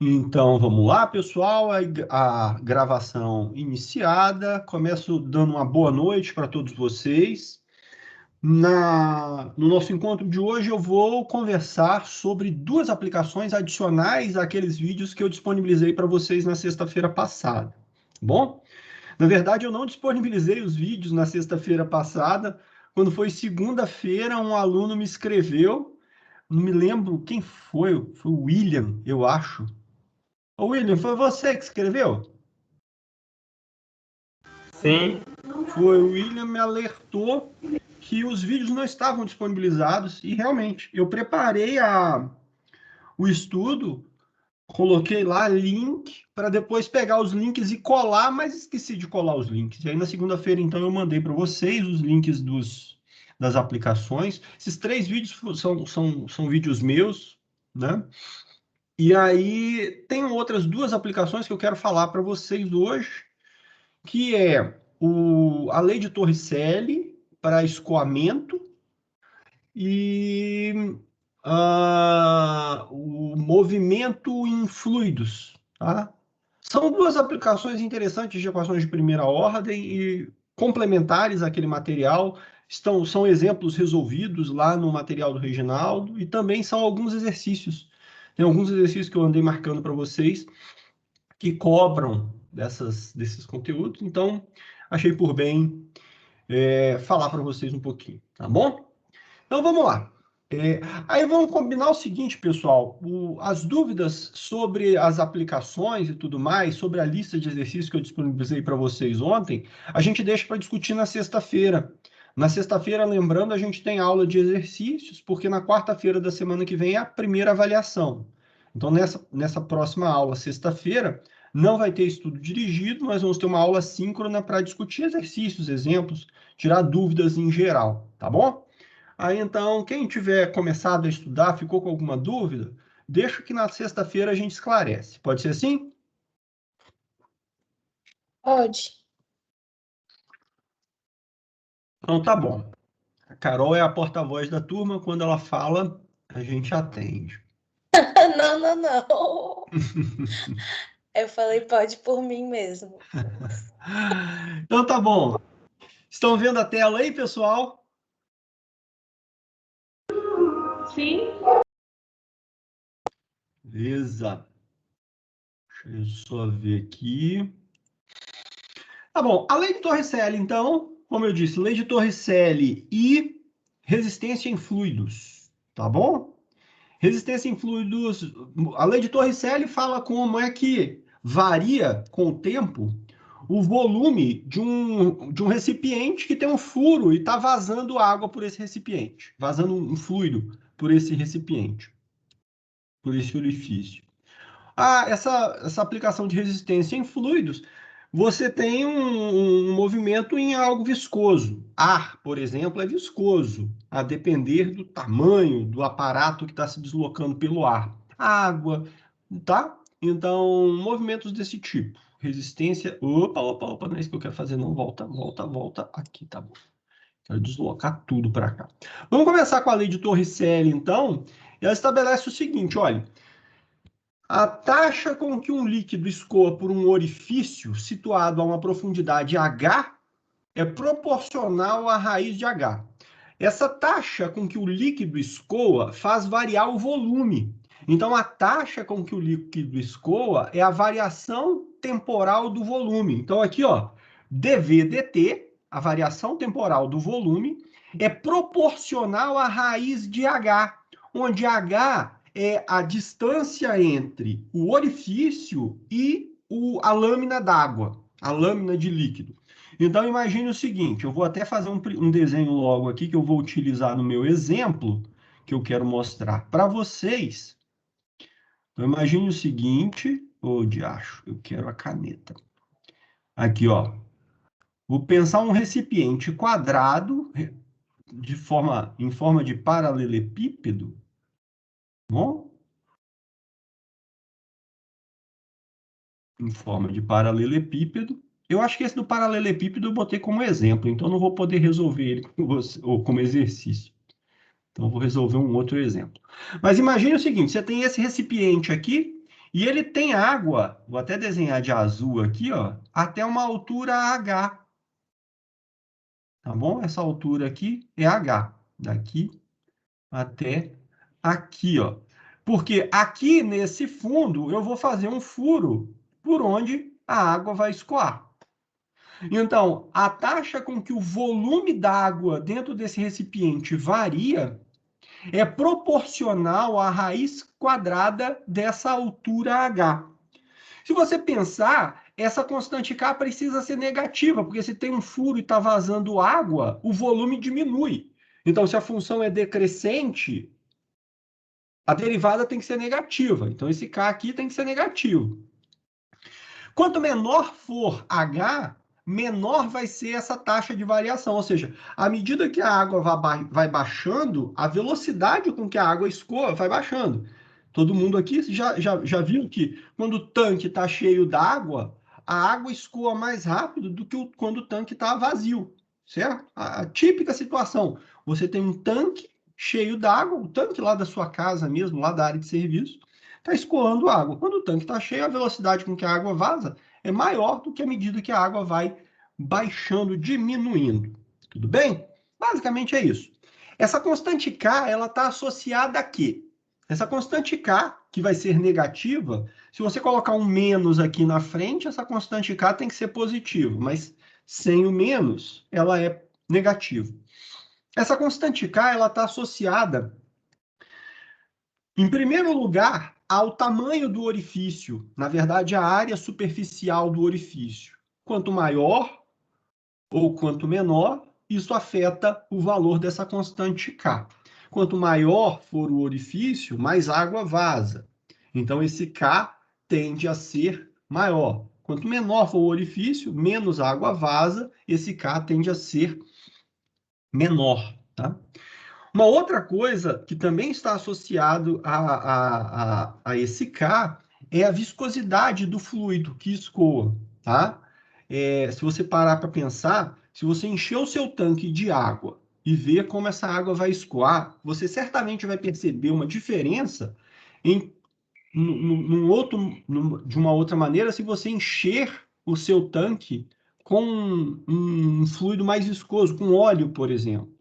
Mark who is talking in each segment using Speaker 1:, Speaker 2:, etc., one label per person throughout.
Speaker 1: Então, vamos lá, pessoal. A gravação iniciada. Começo dando uma boa noite para todos vocês. No nosso encontro de hoje, eu vou conversar sobre duas aplicações adicionais àqueles vídeos que eu disponibilizei para vocês na sexta-feira passada. Tá bom? Na verdade, eu não disponibilizei os vídeos na sexta-feira passada. Quando foi segunda-feira, um aluno me escreveu. Não me lembro quem foi. Foi o William, eu acho. Ô, William, foi você que escreveu?
Speaker 2: Sim,
Speaker 1: Foi, o William me alertou que os vídeos não estavam disponibilizados e realmente eu preparei o estudo, coloquei lá link para depois pegar os links e colar, mas esqueci de colar os links. E aí na segunda-feira, então, eu mandei para vocês os links das aplicações. Esses três vídeos são vídeos meus, né? E aí tem outras duas aplicações que eu quero falar para vocês hoje, que é a lei de Torricelli para escoamento e o movimento em fluidos. Tá? São duas aplicações interessantes de equações de primeira ordem e complementares àquele material. São exemplos resolvidos lá no material do Reginaldo e também são alguns exercícios. Tem alguns exercícios que eu andei marcando para vocês que cobram desses conteúdos. Então, achei por bem falar para vocês um pouquinho, tá bom? Então, vamos lá. Aí vamos combinar o seguinte, pessoal. As dúvidas sobre as aplicações e tudo mais, sobre a lista de exercícios que eu disponibilizei para vocês ontem, a gente deixa para discutir na sexta-feira. Na sexta-feira, lembrando, a gente tem aula de exercícios, porque na quarta-feira da semana que vem é a primeira avaliação. Então, nessa próxima aula, sexta-feira, não vai ter estudo dirigido, mas vamos ter uma aula síncrona para discutir exercícios, exemplos, tirar dúvidas em geral, tá bom? Aí, então, quem tiver começado a estudar, ficou com alguma dúvida, deixa que na sexta-feira a gente esclarece. Pode ser assim?
Speaker 3: Pode.
Speaker 1: Então, tá bom. A Carol é a porta-voz da turma, quando ela fala, a gente atende.
Speaker 3: Não, não, não. Eu falei, pode por mim mesmo.
Speaker 1: Então, tá bom. Estão vendo a tela aí, pessoal?
Speaker 3: Sim.
Speaker 1: Beleza. Deixa eu só ver aqui. Tá bom. A lei de Torricelli, então, como eu disse, lei de Torricelli e resistência em fluidos, tá bom? Resistência em fluidos, a lei de Torricelli fala como é que varia com o tempo o volume de um recipiente que tem um furo e está vazando água por esse recipiente, vazando um fluido por esse recipiente, por esse orifício. Essa aplicação de resistência em fluidos, você tem um movimento em algo viscoso. Ar, por exemplo, é viscoso, a depender do tamanho do aparato que está se deslocando pelo ar. Água, tá? Então, movimentos desse tipo. Resistência. Opa, não é isso que eu quero fazer, não. Volta aqui, tá bom. Quero deslocar tudo para cá. Vamos começar com a lei de Torricelli, então. Ela estabelece o seguinte: olha. A taxa com que um líquido escoa por um orifício situado a uma profundidade h é proporcional à raiz de h. Essa taxa com que o líquido escoa faz variar o volume. Então, a taxa com que o líquido escoa é a variação temporal do volume. Então, aqui, ó, dV dt, a variação temporal do volume, é proporcional à raiz de h, onde h é a distância entre o orifício e a lâmina d'água, a lâmina de líquido. Então, imagine o seguinte, eu vou até fazer um desenho logo aqui que eu vou utilizar no meu exemplo, que eu quero mostrar para vocês. Então, imagine o seguinte, diacho, eu quero a caneta. Aqui, ó. Vou pensar um recipiente quadrado em forma de paralelepípedo, bom? Em forma de paralelepípedo. Eu acho que esse do paralelepípedo eu botei como exemplo, então não vou poder resolver ele como exercício. Então, eu vou resolver um outro exemplo. Mas imagine o seguinte, você tem esse recipiente aqui, E ele tem água, vou até desenhar de azul aqui, ó, até uma altura H. Tá bom? Essa altura aqui é H. Daqui até aqui, ó. Porque aqui nesse fundo eu vou fazer um furo por onde a água vai escoar. Então, a taxa com que o volume d'água dentro desse recipiente varia é proporcional à raiz quadrada dessa altura H. Se você pensar, essa constante K precisa ser negativa, porque se tem um furo e está vazando água, o volume diminui. Então, se a função é decrescente, a derivada tem que ser negativa. Então, esse K aqui tem que ser negativo. Quanto menor for H, menor vai ser essa taxa de variação. Ou seja, à medida que a água vai baixando, a velocidade com que a água escoa vai baixando. Todo mundo aqui já viu que quando o tanque está cheio d'água, a água escoa mais rápido do que quando o tanque está vazio, certo? A típica situação, você tem um tanque cheio d'água, o tanque lá da sua casa mesmo, lá da área de serviço, está escoando água. Quando o tanque está cheio, a velocidade com que a água vaza é maior do que a medida que a água vai baixando, diminuindo. Tudo bem? Basicamente é isso. Essa constante K, ela está associada a quê? Essa constante K, que vai ser negativa, se você colocar um menos aqui na frente, essa constante K tem que ser positiva, mas sem o menos, ela é negativa. Essa constante K, ela está associada, em primeiro lugar, ao tamanho do orifício, na verdade, a área superficial do orifício. Quanto maior ou quanto menor, isso afeta o valor dessa constante K. Quanto maior for o orifício, mais água vaza. Então, esse K tende a ser maior. Quanto menor for o orifício, menos água vaza, esse K tende a ser menor. Tá? Uma outra coisa que também está associado a esse K é a viscosidade do fluido que escoa. Tá? Se você parar para pensar, se você encher o seu tanque de água e ver como essa água vai escoar, você certamente vai perceber uma diferença de uma outra maneira se você encher o seu tanque com um fluido mais viscoso, com óleo, por exemplo.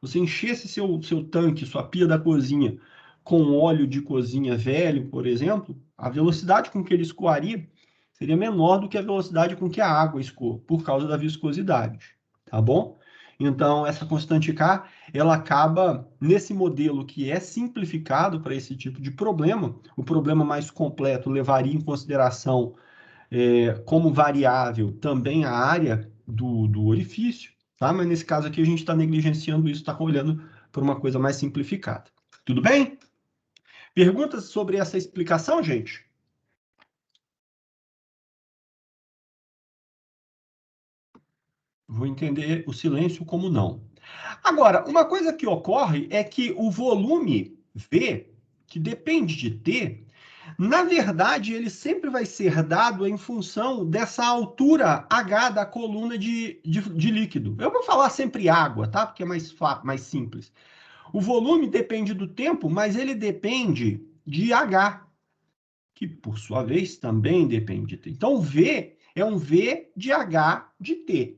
Speaker 1: Você enchesse seu tanque, sua pia da cozinha, com óleo de cozinha velho, por exemplo, a velocidade com que ele escoaria seria menor do que a velocidade com que a água escoa, por causa da viscosidade, tá bom? Então, essa constante K, ela acaba, nesse modelo que é simplificado para esse tipo de problema, o problema mais completo levaria em consideração como variável também a área do orifício, tá? Mas nesse caso aqui a gente está negligenciando isso, está olhando por uma coisa mais simplificada. Tudo bem? Perguntas sobre essa explicação, gente? Vou entender o silêncio como não. Agora, uma coisa que ocorre é que o volume V, que depende de T, na verdade, ele sempre vai ser dado em função dessa altura H da coluna de líquido. Eu vou falar sempre água, tá? Porque é mais simples. O volume depende do tempo, mas ele depende de H, que por sua vez também depende de T. Então, V é um V de H de T.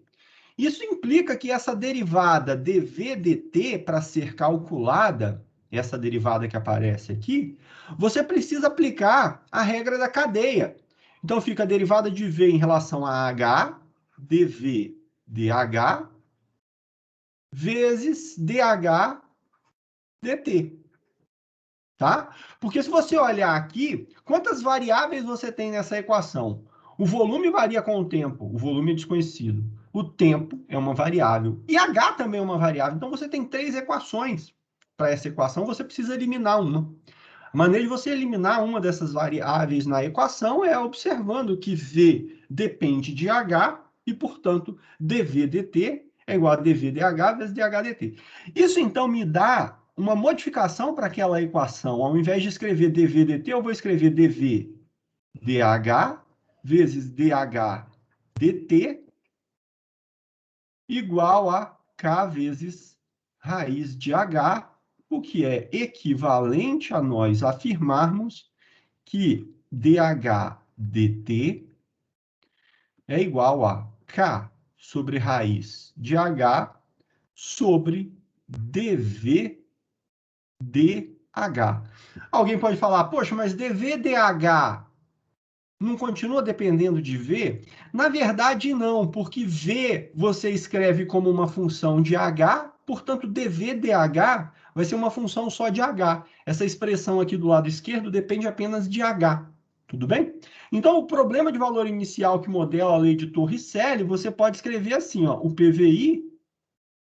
Speaker 1: Isso implica que essa derivada dV dt, para ser calculada, essa derivada que aparece aqui, você precisa aplicar a regra da cadeia. Então, fica a derivada de V em relação a H, dV dH, vezes dH dt. Tá? Porque se você olhar aqui, quantas variáveis você tem nessa equação? O volume varia com o tempo, o volume é desconhecido. O tempo é uma variável. E H também é uma variável. Então, você tem 3 equações. Para essa equação, você precisa eliminar uma. A maneira de você eliminar uma dessas variáveis na equação é observando que V depende de H e, portanto, dV dt é igual a dV dH vezes dH dt. Isso, então, me dá uma modificação para aquela equação. Ao invés de escrever dV dt, eu vou escrever dV dH vezes dH dt igual a K vezes raiz de H, o que é equivalente a nós afirmarmos que dH dt é igual a K sobre raiz de H sobre dV dH. Alguém pode falar, poxa, mas dV dH não continua dependendo de V? Na verdade, não, porque V você escreve como uma função de H, portanto, dV dH vai ser uma função só de H. Essa expressão aqui do lado esquerdo depende apenas de H. Tudo bem? Então, o problema de valor inicial que modela a lei de Torricelli, você pode escrever assim, ó, o PVI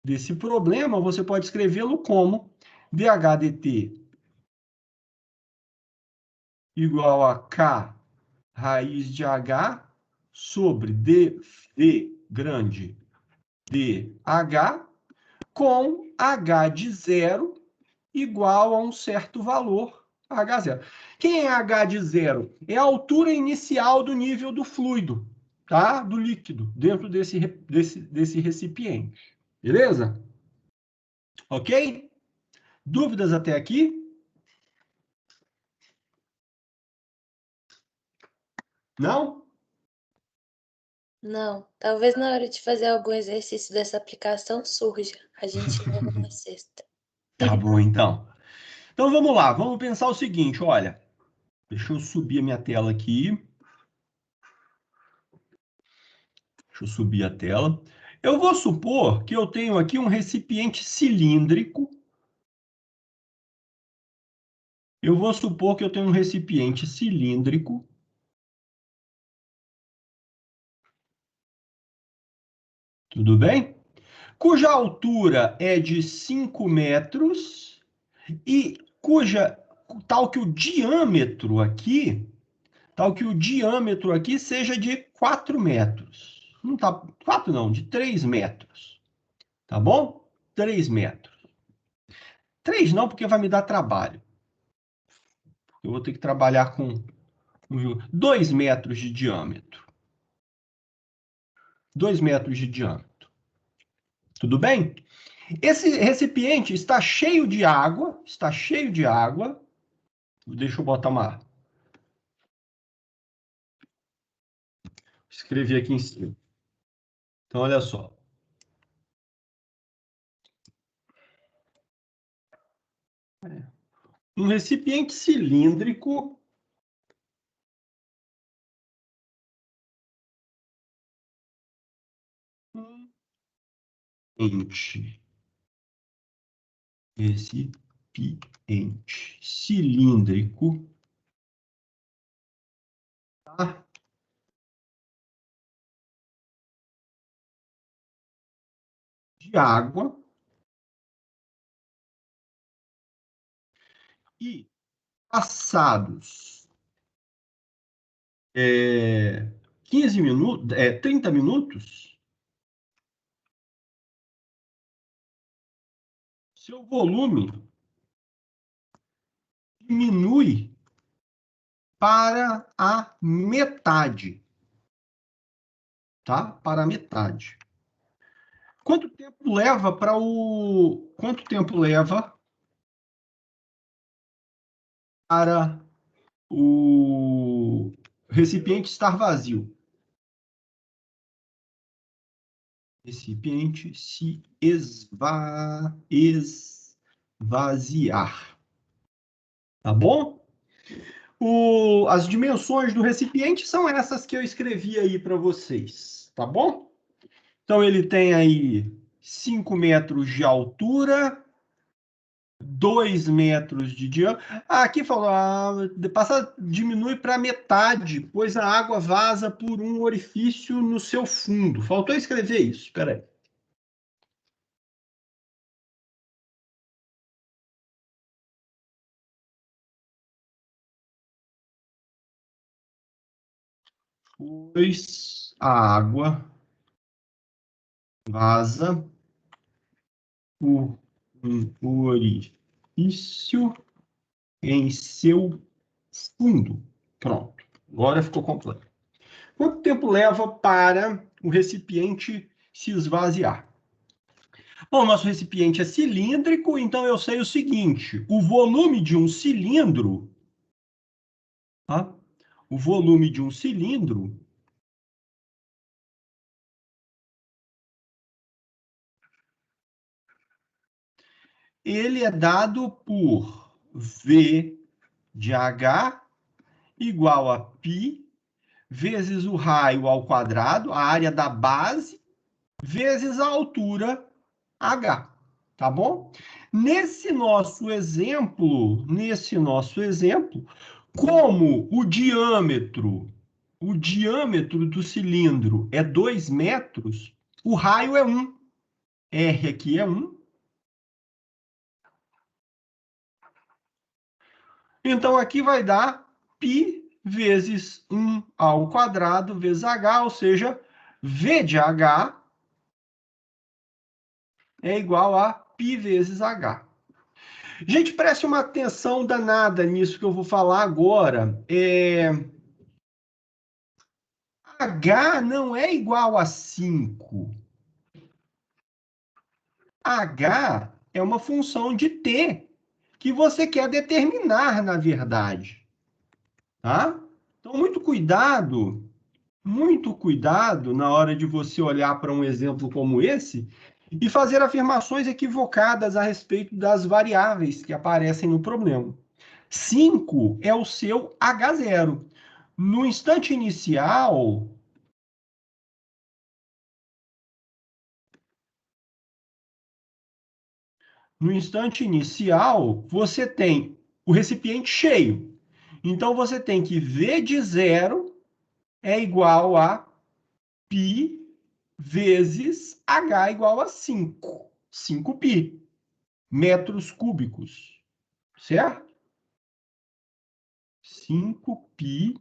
Speaker 1: desse problema, você pode escrevê-lo como dH dt igual a K raiz de H sobre dV grande dH com H de zero igual a um certo valor H0. Quem é H de zero? É a altura inicial do nível do fluido, tá? Do líquido, dentro desse recipiente. Beleza? Ok? Dúvidas até aqui? Não?
Speaker 3: Não, talvez na hora de fazer algum exercício dessa aplicação surja. A gente leva na sexta.
Speaker 1: Tá bom, então. Então vamos lá, vamos pensar o seguinte, olha. Deixa eu subir a minha tela aqui. Deixa eu subir a tela. Eu vou supor que eu tenho aqui um recipiente cilíndrico. Eu vou supor que eu tenho um recipiente cilíndrico. Tudo bem? Cuja altura é de 5 metros e tal que o diâmetro aqui seja de 4 metros. Não tá, 4 não, de 3 metros. Tá bom? 3 metros. 3 não, porque vai me dar trabalho. Eu vou ter que trabalhar com 2 metros de diâmetro. 2 metros de diâmetro. Tudo bem? Esse recipiente está cheio de água. Está cheio de água. Deixa eu botar uma... Escrevi aqui em cima. Então, olha só. Um recipiente cilíndrico recipiente cilíndrico, tá? De água e passados 15 minutos, 30 minutos, seu volume diminui para a metade, tá? Para a metade. Quanto tempo leva para o recipiente estar vazio? Recipiente se esvaziar. Tá bom? As dimensões do recipiente são essas que eu escrevi aí para vocês, tá bom? Então, ele tem aí 5 metros de altura, 2 metros de diâmetro. Aqui falou, diminui para metade, pois a água vaza por um orifício no seu fundo. Faltou escrever isso, espera aí. Pois a água vaza por um orifício em seu fundo. Pronto. Agora ficou completo. Quanto tempo leva para o recipiente se esvaziar? Bom, nosso recipiente é cilíndrico, então eu sei o seguinte: o volume de um cilindro, tá? o volume de um cilindro ele é dado por V de H igual a π vezes o raio ao quadrado, a área da base, vezes a altura H, tá bom? Nesse nosso exemplo, como o diâmetro do cilindro é 2 metros, o raio é 1. R aqui é 1. Então, aqui vai dar π vezes 1 ao quadrado vezes h, ou seja, V de h é igual a π vezes h. Gente, preste uma atenção danada nisso que eu vou falar agora. H não é igual a 5. H é uma função de t que você quer determinar, na verdade. Tá? Então, muito cuidado na hora de você olhar para um exemplo como esse e fazer afirmações equivocadas a respeito das variáveis que aparecem no problema. 5 é o seu H0. No instante inicial, você tem o recipiente cheio. Então, você tem que V de 0 é igual a π vezes H igual a 5. 5π metros cúbicos, certo? 5π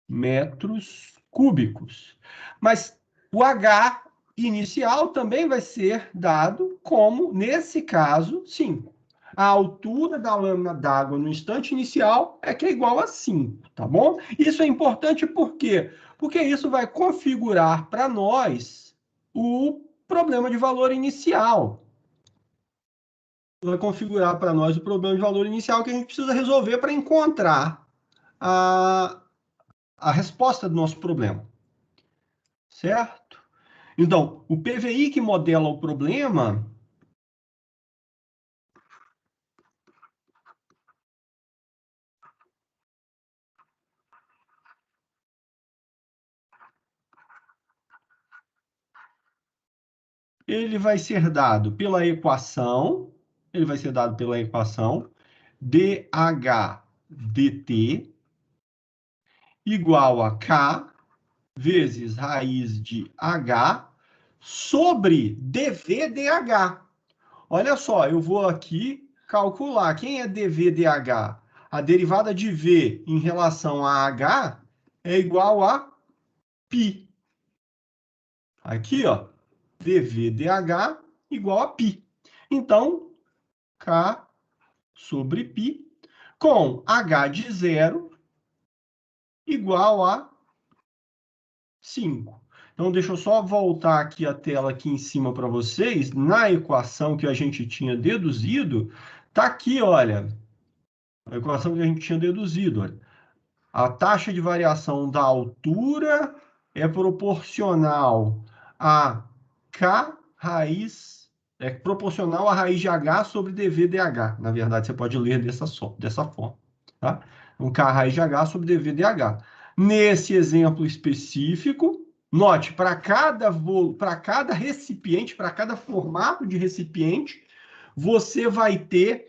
Speaker 1: metros cúbicos. Mas o H inicial também vai ser dado como, nesse caso, 5. A altura da lâmina d'água no instante inicial é que é igual a 5, tá bom? Isso é importante por quê? Porque isso vai configurar para nós o problema de valor inicial. Vai configurar para nós o problema de valor inicial que a gente precisa resolver para encontrar a resposta do nosso problema. Certo? Então, o PVI que modela o problema ele vai ser dado pela equação, dH dt igual a K vezes raiz de H sobre dV/dH. Olha só, eu vou aqui calcular quem é dV/dH. A derivada de V em relação a H é igual a π. Aqui, ó, dV/dH igual a π. Então, K sobre π com H de 0 igual a 5. Então, deixa eu só voltar aqui a tela aqui em cima para vocês. Na equação que a gente tinha deduzido, tá aqui, olha. A equação que a gente tinha deduzido, olha. A taxa de variação da altura é proporcional a K raiz, é proporcional à raiz de H sobre dV/dH. Na verdade, você pode ler dessa forma. Tá? Um K raiz de H sobre dV/dH. Nesse exemplo específico, note, para cada recipiente, para cada formato de recipiente, você vai ter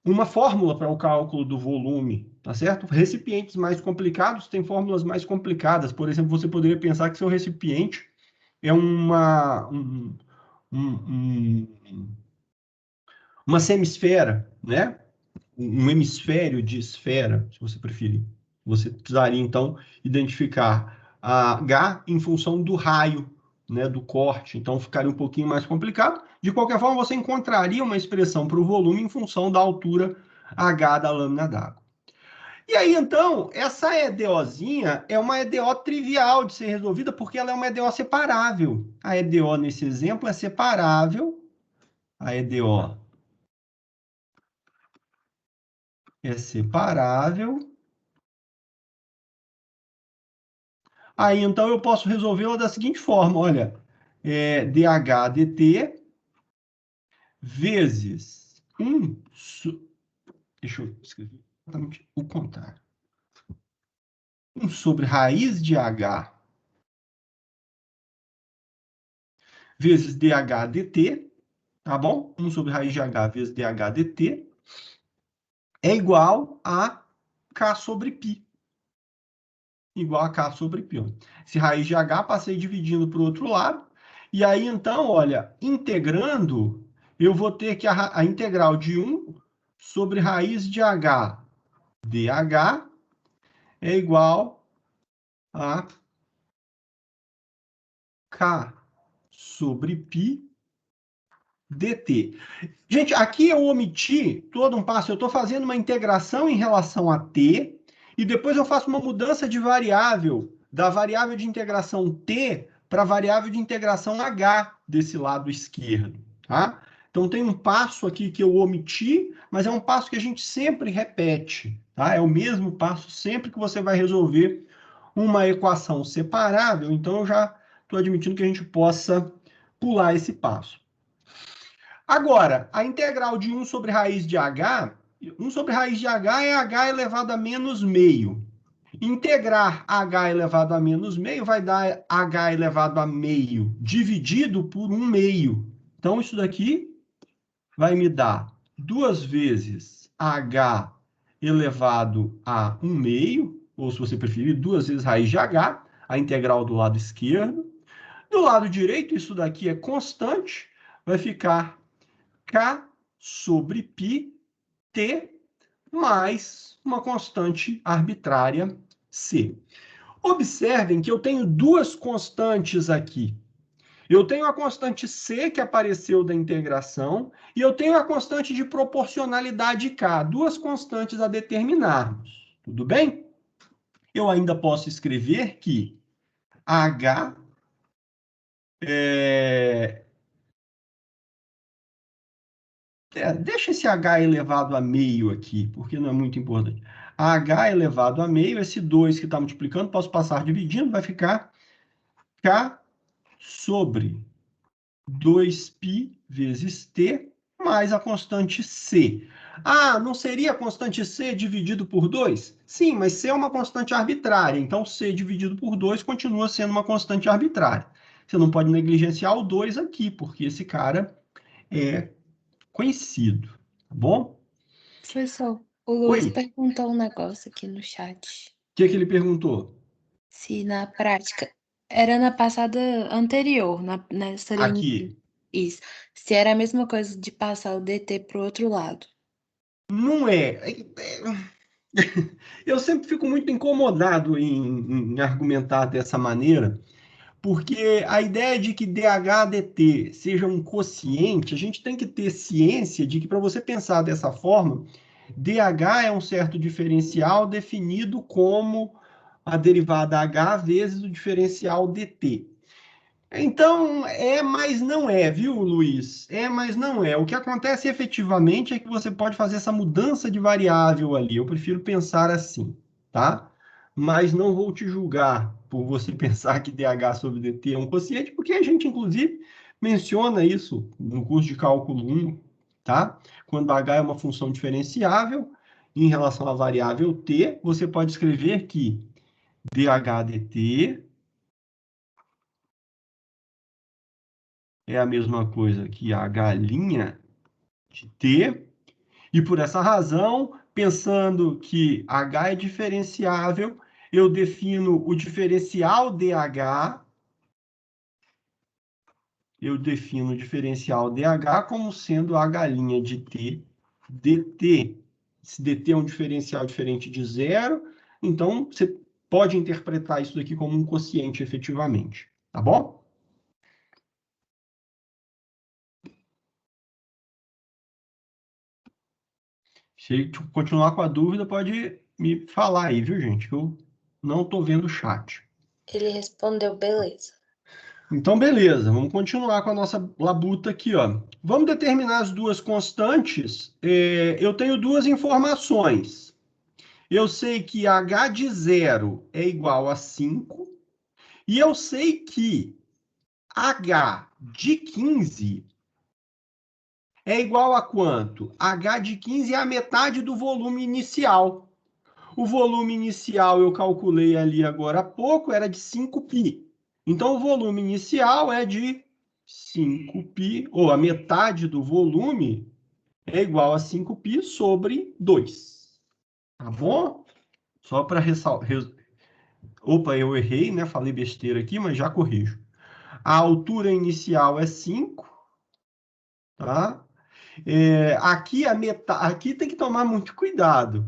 Speaker 1: uma fórmula para o cálculo do volume, tá certo? Recipientes mais complicados têm fórmulas mais complicadas. Por exemplo, você poderia pensar que seu recipiente é uma semisfera, né? Um hemisfério de esfera, se você preferir. Você precisaria, então, identificar a H em função do raio, né, do corte. Então, ficaria um pouquinho mais complicado. De qualquer forma, você encontraria uma expressão para o volume em função da altura H da lâmina d'água. E aí, então, essa EDOzinha é uma EDO trivial de ser resolvida, porque ela é uma EDO separável. A EDO, nesse exemplo, é separável. A EDO é separável. Aí, então, eu posso resolvê-la da seguinte forma, olha, dH dt vezes 1, deixa eu escrever exatamente o contrário. 1 sobre raiz de h vezes dH dt, tá bom? 1 sobre raiz de h vezes dH dt é igual a k sobre π. Igual a k sobre π. Esse raiz de h, passei dividindo para o outro lado. E aí, então, olha, integrando, eu vou ter que a integral de 1 sobre raiz de h dH é igual a k sobre π dt. Gente, aqui eu omiti todo um passo. Eu estou fazendo uma integração em relação a t, e depois eu faço uma mudança de variável, da variável de integração t para a variável de integração h desse lado esquerdo. Tá? Então tem um passo aqui que eu omiti, mas é um passo que a gente sempre repete. Tá? É o mesmo passo sempre que você vai resolver uma equação separável. Então eu já estou admitindo que a gente possa pular esse passo. Agora, a integral de 1 sobre raiz de h, 1 sobre raiz de h é h elevado a menos meio. Integrar h elevado a menos meio vai dar h elevado a meio dividido por 1 meio. Então, isso daqui vai me dar 2 vezes h elevado a 1 meio, ou se você preferir, 2 vezes raiz de h, a integral do lado esquerdo. Do lado direito, isso daqui é constante, vai ficar k sobre π t mais uma constante arbitrária c. Observem que eu tenho duas constantes aqui. Eu tenho a constante c, que apareceu da integração, e eu tenho a constante de proporcionalidade k, duas constantes a determinarmos. Tudo bem? Eu ainda posso escrever que h deixa esse h elevado a meio aqui, porque não é muito importante. H elevado a meio, esse 2 que está multiplicando, posso passar dividindo, vai ficar k sobre 2π vezes t mais a constante c. Ah, não seria a constante c dividido por 2? Sim, mas c é uma constante arbitrária, então c dividido por 2 continua sendo uma constante arbitrária. Você não pode negligenciar o 2 aqui, porque esse cara é conhecido, tá bom?
Speaker 3: Professor, o Luiz
Speaker 1: Oi,
Speaker 3: perguntou um negócio aqui no chat.
Speaker 1: o que ele perguntou?
Speaker 3: Se na prática, era na passada anterior, nessa linha.
Speaker 1: Aqui.
Speaker 3: Isso. Se era a mesma coisa de passar o DT para o outro lado.
Speaker 1: Não é. Eu sempre fico muito incomodado em argumentar dessa maneira, porque a ideia de que DH/dt seja um quociente, a gente tem que ter ciência de que, para você pensar dessa forma, DH é um certo diferencial definido como a derivada H vezes o diferencial dt. Então, mas não é, viu, Luiz? Mas não é. O que acontece efetivamente é que você pode fazer essa mudança de variável ali. Eu prefiro pensar assim, tá? Mas não vou te julgar por você pensar que dH sobre dt é um quociente, porque a gente, inclusive, menciona isso no curso de cálculo 1, tá? Quando h é uma função diferenciável em relação à variável t, você pode escrever que dH dt é a mesma coisa que a galinha de T, e por essa razão, pensando que H é diferenciável, eu defino o diferencial DH, como sendo a galinha de T dt. Se dt é um diferencial diferente de zero, então você pode interpretar isso daqui como um quociente efetivamente, tá bom? Se continuar com a dúvida, pode me falar aí, viu, gente? Que eu não estou vendo o chat.
Speaker 3: Ele respondeu, beleza.
Speaker 1: Então, beleza, vamos continuar com a nossa labuta aqui, ó. Vamos determinar as duas constantes. Eu tenho duas informações. Eu sei que h de 0 é igual a 5, e eu sei que h de 15 é igual a quanto? H de 15 é a metade do volume inicial. O volume inicial eu calculei ali agora há pouco, era de 5π. Então, o volume inicial é de 5π, ou a metade do volume é igual a 5π sobre 2. Tá bom? Só para ressaltar. Opa, eu errei, né? Falei besteira aqui, mas já corrijo. A altura inicial é 5, tá? Aqui tem que tomar muito cuidado.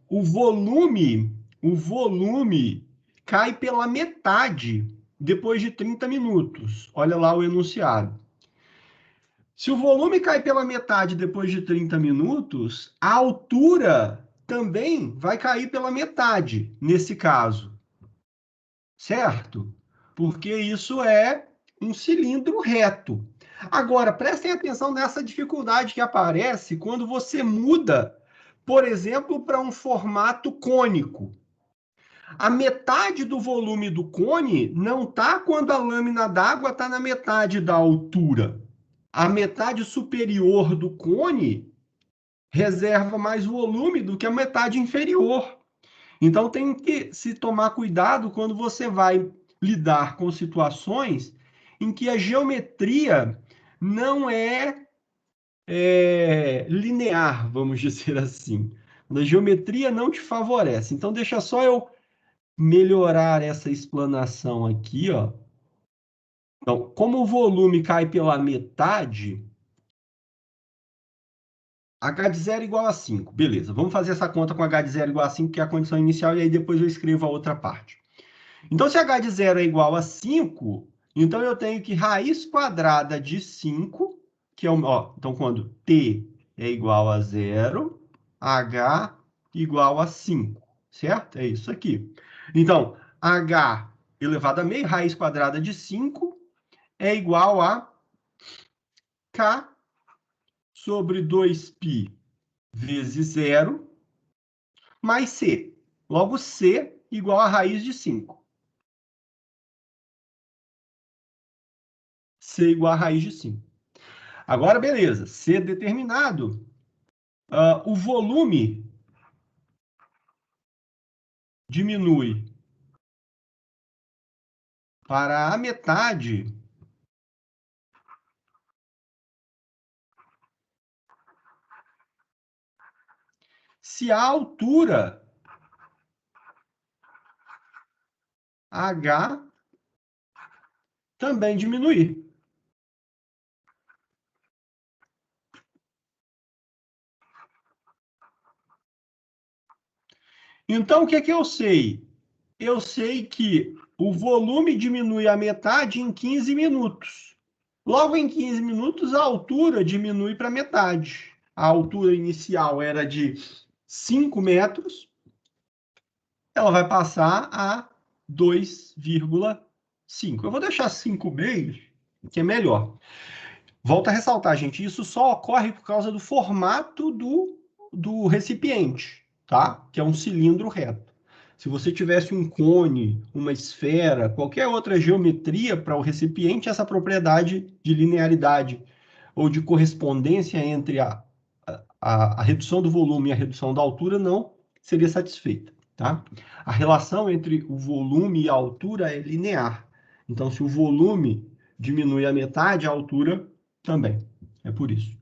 Speaker 1: O volume cai pela metade depois de 30 minutos. Olha lá o enunciado. Se o volume cai pela metade depois de 30 minutos, a altura também vai cair pela metade, nesse caso. Certo? Porque isso é um cilindro reto. Agora, prestem atenção nessa dificuldade que aparece quando você muda, por exemplo, para um formato cônico. A metade do volume do cone não está quando a lâmina d'água está na metade da altura. A metade superior do cone reserva mais volume do que a metade inferior. Então tem que se tomar cuidado quando você vai lidar com situações em que a geometria não é linear, vamos dizer assim. A geometria não te favorece. Então deixa só eu melhorar essa explanação aqui, ó. Então, como o volume cai pela metade, h de 0 igual a 5. Beleza, vamos fazer essa conta com h de 0 igual a 5, que é a condição inicial, e aí depois eu escrevo a outra parte. Então, se h de 0 é igual a 5, então eu tenho que raiz quadrada de 5, que é então quando t é igual a 0, h igual a 5, certo? É isso aqui. Então, h elevado a meio, raiz quadrada de 5, é igual a k sobre 2π vezes 0, mais c. Logo, c igual a raiz de 5. C igual a raiz de 5. Agora, beleza. C determinado. O volume diminui para a metade se a altura h também diminuir. Então, o que é que eu sei? Eu sei que o volume diminui a metade em 15 minutos. Logo em 15 minutos, a altura diminui para metade. A altura inicial era de 5 metros, ela vai passar a 2,5. Eu vou deixar 5,5, que é melhor. Volto a ressaltar, gente, isso só ocorre por causa do formato do recipiente, tá? Que é um cilindro reto. Se você tivesse um cone, uma esfera, qualquer outra geometria para o recipiente, essa propriedade de linearidade ou de correspondência entre a redução do volume e a redução da altura não seria satisfeita, tá? A relação entre o volume e a altura é linear. Então, se o volume diminui a metade, a altura também. É por isso.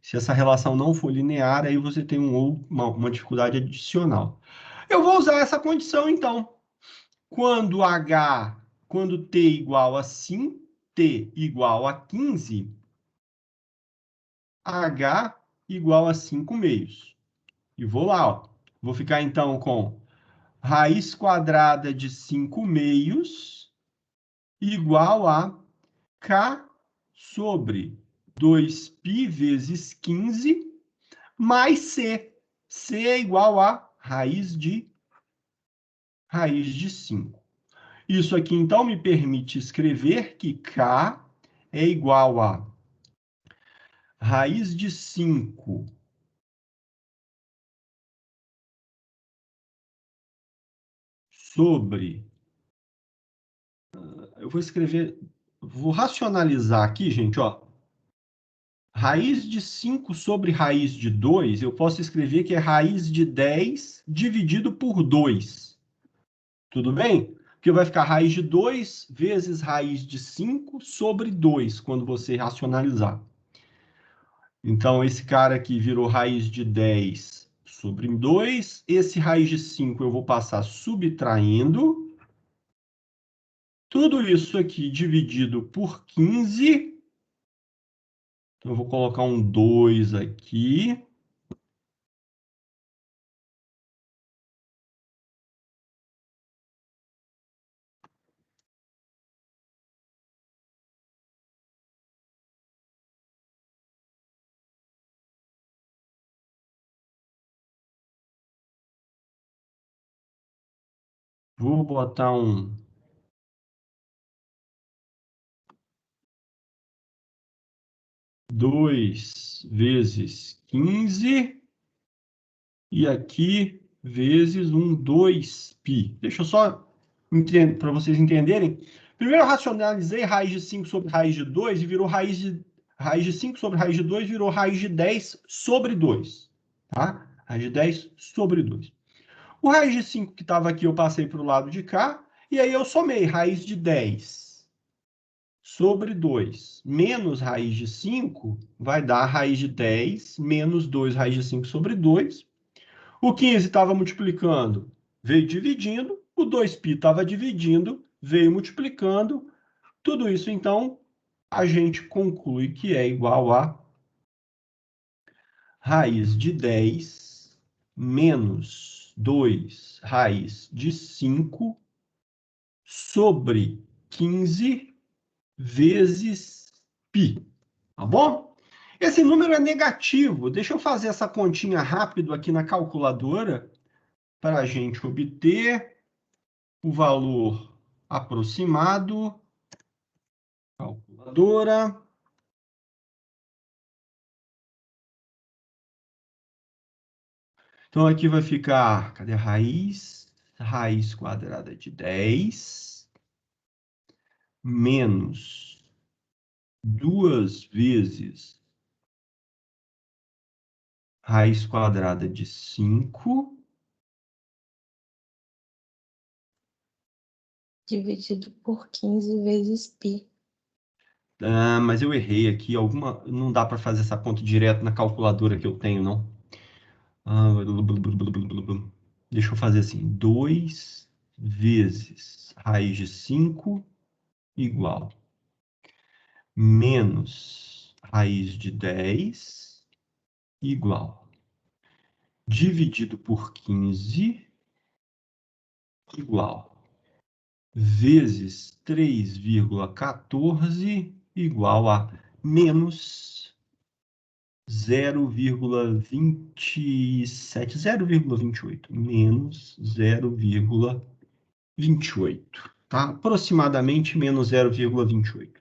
Speaker 1: Se essa relação não for linear, aí você tem uma dificuldade adicional. Eu vou usar essa condição, então. Quando t igual a 5, t igual a 15, h igual a 5 meios. E vou lá, ó. Vou ficar, então, com raiz quadrada de 5 meios igual a k sobre 2π vezes 15 mais c. C é igual a raiz de 5. Isso aqui, então, me permite escrever que K é igual a raiz de 5 sobre... Eu vou escrever... Vou racionalizar aqui, gente, ó. Raiz de 5 sobre raiz de 2, eu posso escrever que é raiz de 10 dividido por 2. Tudo bem? Porque vai ficar raiz de 2 vezes raiz de 5 sobre 2, quando você racionalizar. Então, esse cara aqui virou raiz de 10 sobre 2. Esse raiz de 5 eu vou passar subtraindo. Tudo isso aqui dividido por 15. Então, eu vou colocar um 2 aqui. Vou botar um 2 vezes 15 e aqui vezes um 2π. Deixa eu só para vocês entenderem. Primeiro eu racionalizei raiz de 5 sobre raiz de 2 e virou raiz de 5 sobre raiz de 2 virou raiz de 10 sobre 2. Tá? Raiz de 10 sobre 2. O raiz de 5 que estava aqui eu passei para o lado de cá e aí eu somei raiz de 10 sobre 2 menos raiz de 5 vai dar raiz de 10 menos 2 raiz de 5 sobre 2. O 15 estava multiplicando, veio dividindo. O 2π estava dividindo, veio multiplicando. Tudo isso, então, a gente conclui que é igual a raiz de 10 menos 2 raiz de 5 sobre 15 vezes π, tá bom? Esse número é negativo. Deixa eu fazer essa continha rápido aqui na calculadora para a gente obter o valor aproximado. Calculadora. Então, aqui vai ficar, cadê a raiz? Raiz quadrada de 10 menos 2 vezes raiz quadrada de 5.
Speaker 3: Dividido por 15 vezes π.
Speaker 1: Ah, mas eu errei aqui. Não dá para fazer essa conta direto na calculadora que eu tenho, não. Deixa eu fazer assim. 2 vezes raiz de 5 igual menos raiz de 10 igual dividido por 15 igual vezes 3,14 igual a menos 0,27, 0,28, menos 0,28, tá? Aproximadamente menos 0,28.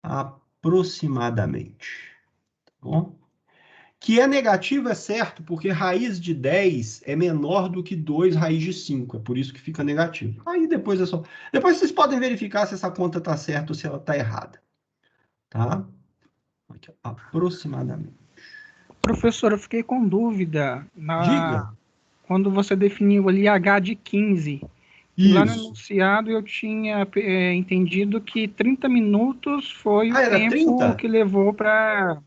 Speaker 1: Aproximadamente, tá bom? Que é negativo, é certo, porque raiz de 10 é menor do que 2 raiz de 5, é por isso que fica negativo. Aí depois é só... Depois vocês podem verificar se essa conta está certa ou se ela está errada, tá? Aqui, aproximadamente.
Speaker 2: Professor, eu fiquei com dúvida
Speaker 1: Diga.
Speaker 2: quando você definiu ali H de 15. E lá no
Speaker 1: Isso.
Speaker 2: enunciado eu tinha entendido que 30 minutos foi o
Speaker 1: era
Speaker 2: tempo
Speaker 1: 30?
Speaker 2: que levou para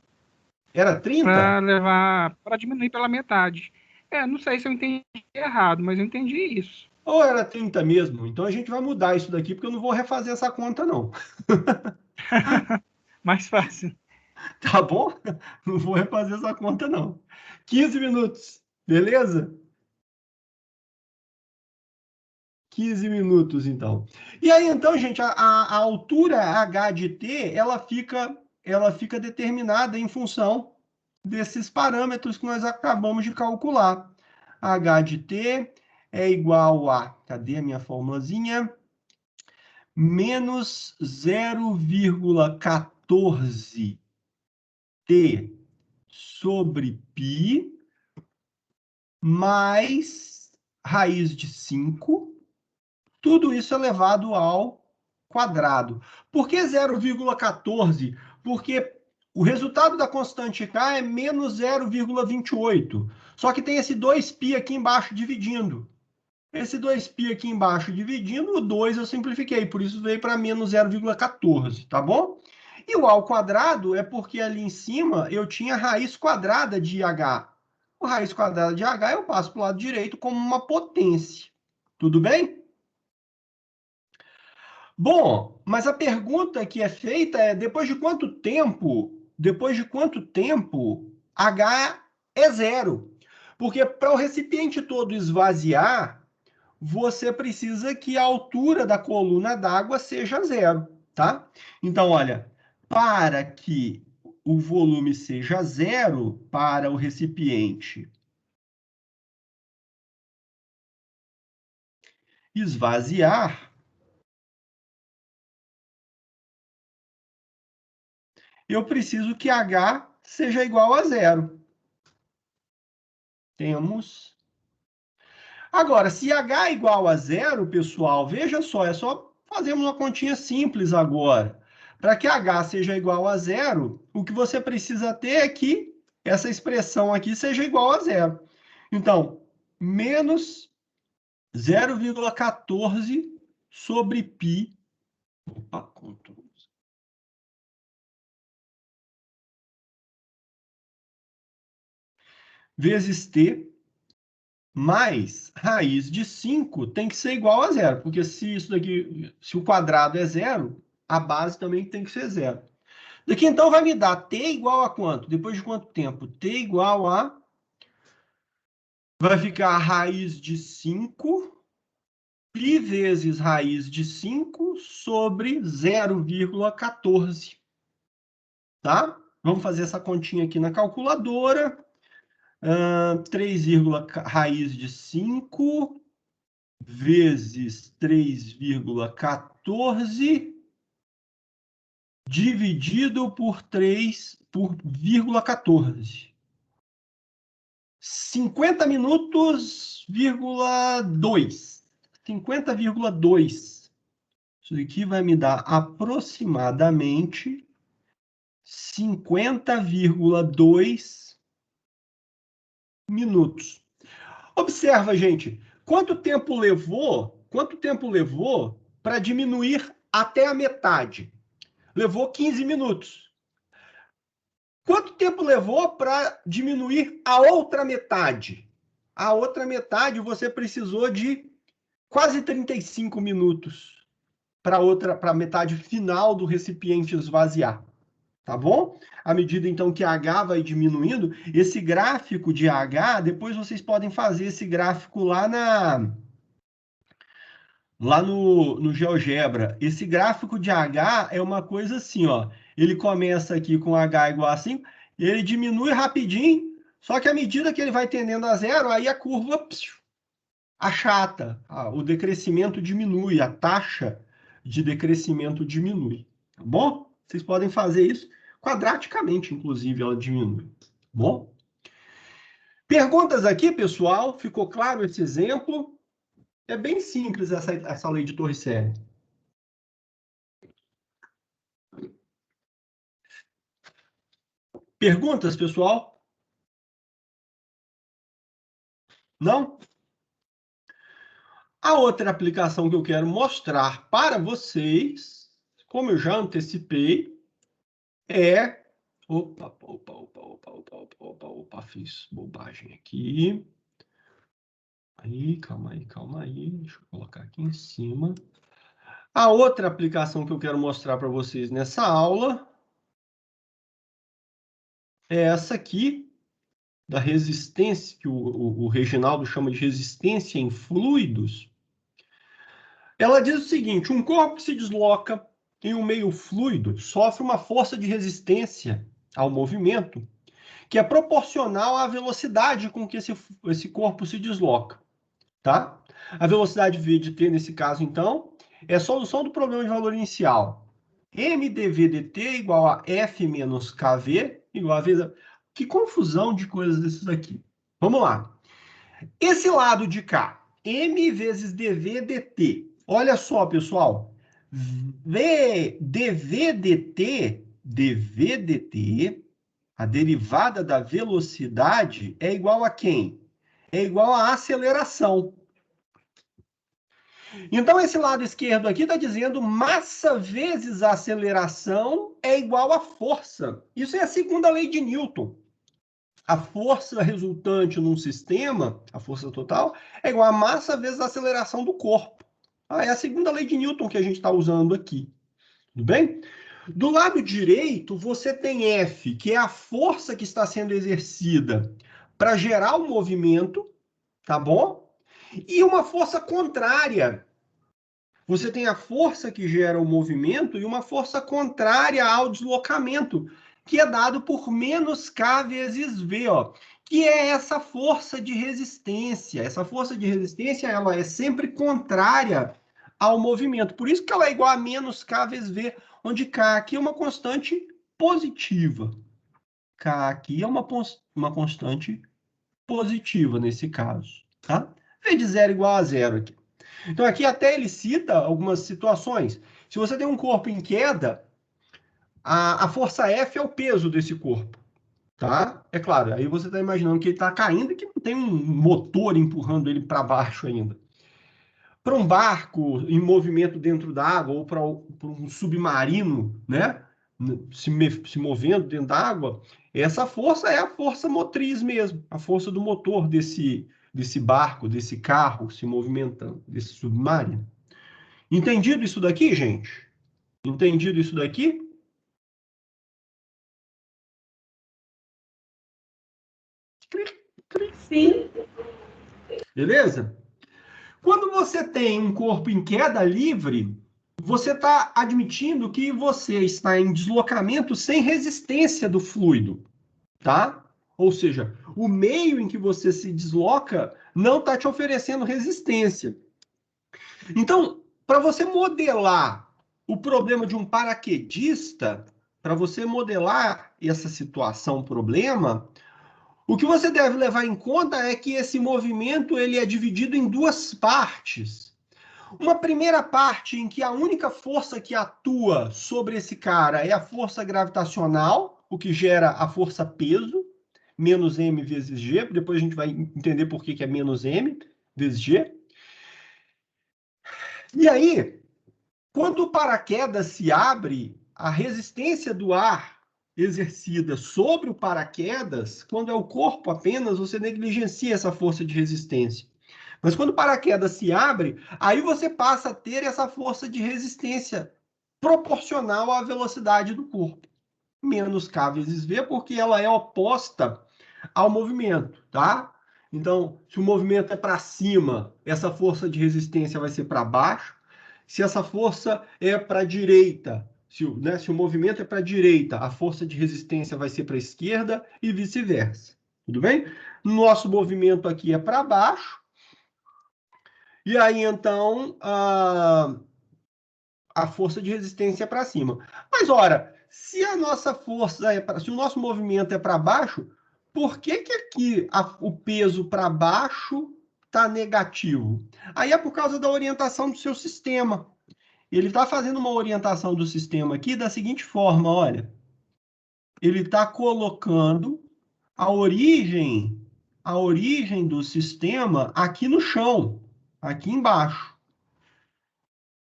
Speaker 1: Era 30?
Speaker 2: levar para diminuir pela metade. Não sei se eu entendi errado, mas eu entendi isso.
Speaker 1: Ou era 30 mesmo? Então a gente vai mudar isso daqui, porque eu não vou refazer essa conta, não.
Speaker 2: Mais fácil.
Speaker 1: Tá bom? Não vou refazer essa conta, não. 15 minutos, beleza? 15 minutos, então. E aí, então, gente, a altura h de t, ela fica determinada em função desses parâmetros que nós acabamos de calcular. H de t é igual a... Cadê a minha formulazinha? menos 0,14 t sobre π mais raiz de 5, tudo isso elevado ao quadrado. Por que 0,14? Porque o resultado da constante k é menos 0,28. Só que tem esse 2π aqui embaixo dividindo. Esse 2π aqui embaixo dividindo, o 2 eu simplifiquei, por isso veio para menos 0,14, tá bom? E o ao quadrado é porque ali em cima eu tinha raiz quadrada de h. O raiz quadrada de h eu passo para o lado direito como uma potência. Tudo bem? Bom, mas a pergunta que é feita é depois de quanto tempo h é zero? Porque para o recipiente todo esvaziar, você precisa que a altura da coluna d'água seja zero, tá? Então, olha, para que o volume seja zero para o recipiente esvaziar, eu preciso que H seja igual a zero. Temos. Agora, se H é igual a zero, pessoal, veja só, é só fazermos uma continha simples agora. Para que H seja igual a zero, o que você precisa ter é que essa expressão aqui seja igual a zero. Então, menos 0,14 sobre π. Opa, Ctrl. Vezes t mais raiz de 5 tem que ser igual a zero, porque se isso daqui, se o quadrado é zero, a base também tem que ser zero. Daqui então vai me dar t igual a quanto? Depois de quanto tempo? T igual a... Vai ficar a raiz de 5 π vezes raiz de 5 sobre 0,14. Tá? Vamos fazer essa continha aqui na calculadora. 3, raiz de 5 vezes 3,14 dividido por 3 por 0,14. 50 minutos, 2. 50,2. Isso aqui vai me dar aproximadamente 50,2 minutos. Observa, gente, quanto tempo levou para diminuir até a metade? Levou 15 minutos. Quanto tempo levou para diminuir a outra metade? A outra metade você precisou de quase 35 minutos para a metade final do recipiente esvaziar. Tá bom? À medida, então, que H vai diminuindo, esse gráfico de H, depois vocês podem fazer esse gráfico lá no GeoGebra. Esse gráfico de H é uma coisa assim, ó. Ele começa aqui com H igual a 5, ele diminui rapidinho, só que à medida que ele vai tendendo a zero, aí a curva achata, o decrescimento diminui, a taxa de decrescimento diminui. Tá bom? Vocês podem fazer isso quadraticamente, inclusive, ela diminui. Tá bom? Perguntas aqui, pessoal? Ficou claro esse exemplo? É bem simples essa lei de Torricelli. Perguntas, pessoal? Não? A outra aplicação que eu quero mostrar para vocês, como eu já antecipei, é... Opa, fiz bobagem aqui. Aí, calma aí. Deixa eu colocar aqui em cima. A outra aplicação que eu quero mostrar para vocês nessa aula é essa aqui, da resistência, que o Reginaldo chama de resistência em fluidos. Ela diz o seguinte: um corpo que se desloca em um meio fluido sofre uma força de resistência ao movimento que é proporcional à velocidade com que esse corpo se desloca. Tá? A velocidade v de t, nesse caso, então, é a solução do problema de valor inicial. MdV dt igual a F menos KV igual a V. Que confusão de coisas desses aqui. Vamos lá. Esse lado de cá, M vezes dV dt. Olha só, pessoal. dV dt, a derivada da velocidade, é igual a quem? É igual à aceleração. Então, esse lado esquerdo aqui está dizendo massa vezes aceleração é igual a força. Isso é a segunda lei de Newton. A força resultante num sistema, a força total, é igual a massa vezes a aceleração do corpo. É a segunda lei de Newton que a gente está usando aqui. Tudo bem? Do lado direito, você tem F, que é a força que está sendo exercida para gerar o movimento, tá bom? E uma força contrária. Você tem a força que gera o movimento e uma força contrária ao deslocamento, que é dado por menos K vezes V, ó, que é essa força de resistência. Essa força de resistência, ela é sempre contrária ao movimento. Por isso que ela é igual a menos K vezes V, onde K aqui é uma constante positiva. K aqui é uma constante positiva nesse caso, tá? V de zero igual a zero aqui. Então, aqui até ele cita algumas situações. Se você tem um corpo em queda, a força F é o peso desse corpo, tá? É claro, aí você está imaginando que ele está caindo e que não tem um motor empurrando ele para baixo ainda. Para um barco em movimento dentro da água ou para um submarino, né, se movendo dentro da água, essa força é a força motriz mesmo, a força do motor desse barco, desse carro se movimentando, desse submarino. Entendido isso daqui, gente? Entendido isso daqui?
Speaker 3: Sim.
Speaker 1: Beleza? Quando você tem um corpo em queda livre, você está admitindo que você está em deslocamento sem resistência do fluido, tá? Ou seja, o meio em que você se desloca não está te oferecendo resistência. Então, para você modelar o problema de um paraquedista, para você modelar essa situação, problema, o que você deve levar em conta é que esse movimento ele é dividido em duas partes. Uma primeira parte em que a única força que atua sobre esse cara é a força gravitacional, o que gera a força peso, menos m vezes g. Depois a gente vai entender por que é menos m vezes g. E aí, quando o paraquedas se abre, a resistência do ar exercida sobre o paraquedas, quando é o corpo apenas, você negligencia essa força de resistência. Mas quando o paraquedas se abre, aí você passa a ter essa força de resistência proporcional à velocidade do corpo. Menos K vezes V, porque ela é oposta ao movimento, tá? Então, se o movimento é para cima, essa força de resistência vai ser para baixo. Se essa força é para a direita, se o movimento é para a direita, a força de resistência vai ser para a esquerda e vice-versa. Tudo bem? Nosso movimento aqui é para baixo. E aí, então, a força de resistência é para cima. Mas, ora, se a nossa força se o nosso movimento é para baixo, por que aqui o peso para baixo está negativo? Aí é por causa da orientação do seu sistema. Ele está fazendo uma orientação do sistema aqui da seguinte forma, olha. Ele está colocando a origem do sistema aqui no chão, aqui embaixo.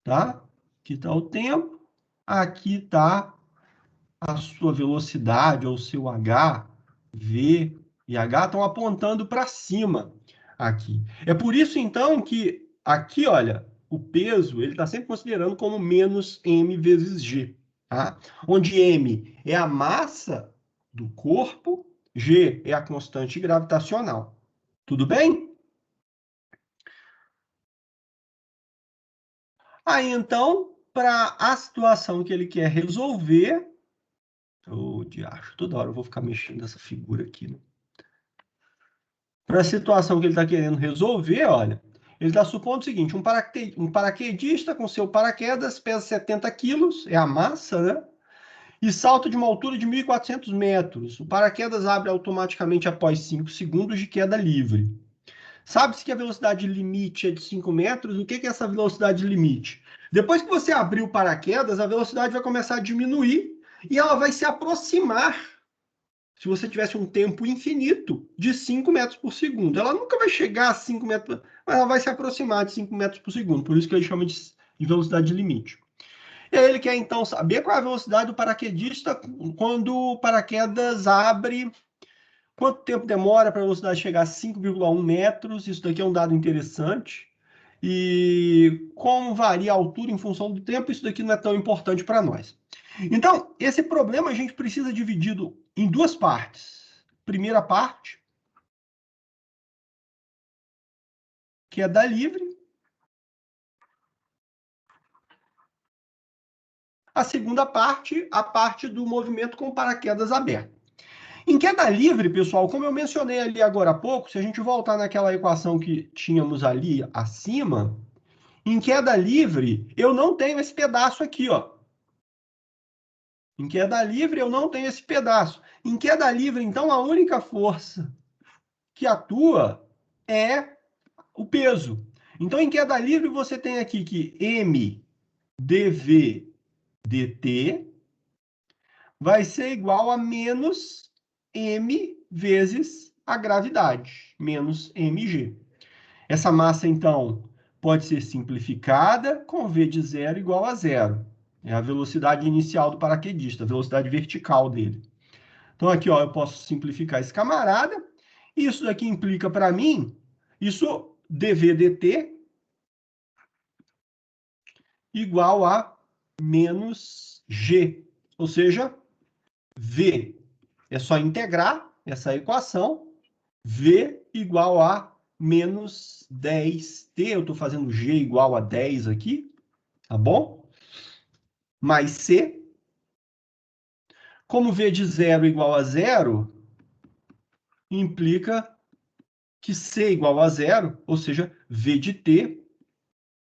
Speaker 1: Tá? Aqui está o tempo, aqui está a sua velocidade, ou seu H, V e H estão apontando para cima aqui. É por isso, então, que aqui, olha, o peso, ele está sempre considerando como menos m vezes g, tá? Onde m é a massa do corpo, g é a constante gravitacional. Tudo bem? Aí, então, para a situação que ele quer resolver, diacho, toda hora eu vou ficar mexendo nessa figura aqui, né? Para a situação que ele está querendo resolver, olha, Ele está supondo o seguinte, um paraquedista com seu paraquedas pesa 70 quilos, é a massa, né? E salta de uma altura de 1.400 metros. O paraquedas abre automaticamente após 5 segundos de queda livre. Sabe-se que a velocidade limite é de 5 metros. O que é essa velocidade limite? Depois que você abrir o paraquedas, a velocidade vai começar a diminuir e ela vai se aproximar, se você tivesse um tempo infinito, de 5 metros por segundo. Ela nunca vai chegar a 5 metros, mas ela vai se aproximar de 5 metros por segundo. Por isso que ele chama de velocidade limite. E aí ele quer, então, saber qual é a velocidade do paraquedista quando o paraquedas abre, quanto tempo demora para a velocidade chegar a 5,1 metros. Isso daqui é um dado interessante. E como varia a altura em função do tempo, isso daqui não é tão importante para nós. Então, esse problema a gente precisa dividido em duas partes. Primeira parte, queda livre. A segunda parte, a parte do movimento com paraquedas aberto. Em queda livre, pessoal, como eu mencionei ali agora há pouco, se a gente voltar naquela equação que tínhamos ali acima, em queda livre, eu não tenho esse pedaço aqui, ó. Em queda livre, eu não tenho esse pedaço. Em queda livre, então, a única força que atua é o peso. Então, em queda livre, você tem aqui que m dv dt vai ser igual a menos m vezes a gravidade, menos mg. Essa massa, então, pode ser simplificada com v de zero igual a zero. É a velocidade inicial do paraquedista, a velocidade vertical dele. Então, aqui, ó, eu posso simplificar esse camarada. Isso daqui implica para mim, isso dv dt igual a menos g. Ou seja, v é só integrar essa equação, v igual a menos 10t. Eu estou fazendo g igual a 10 aqui, tá bom? Mais c. Como v de zero igual a zero, implica que c igual a zero, ou seja, v de t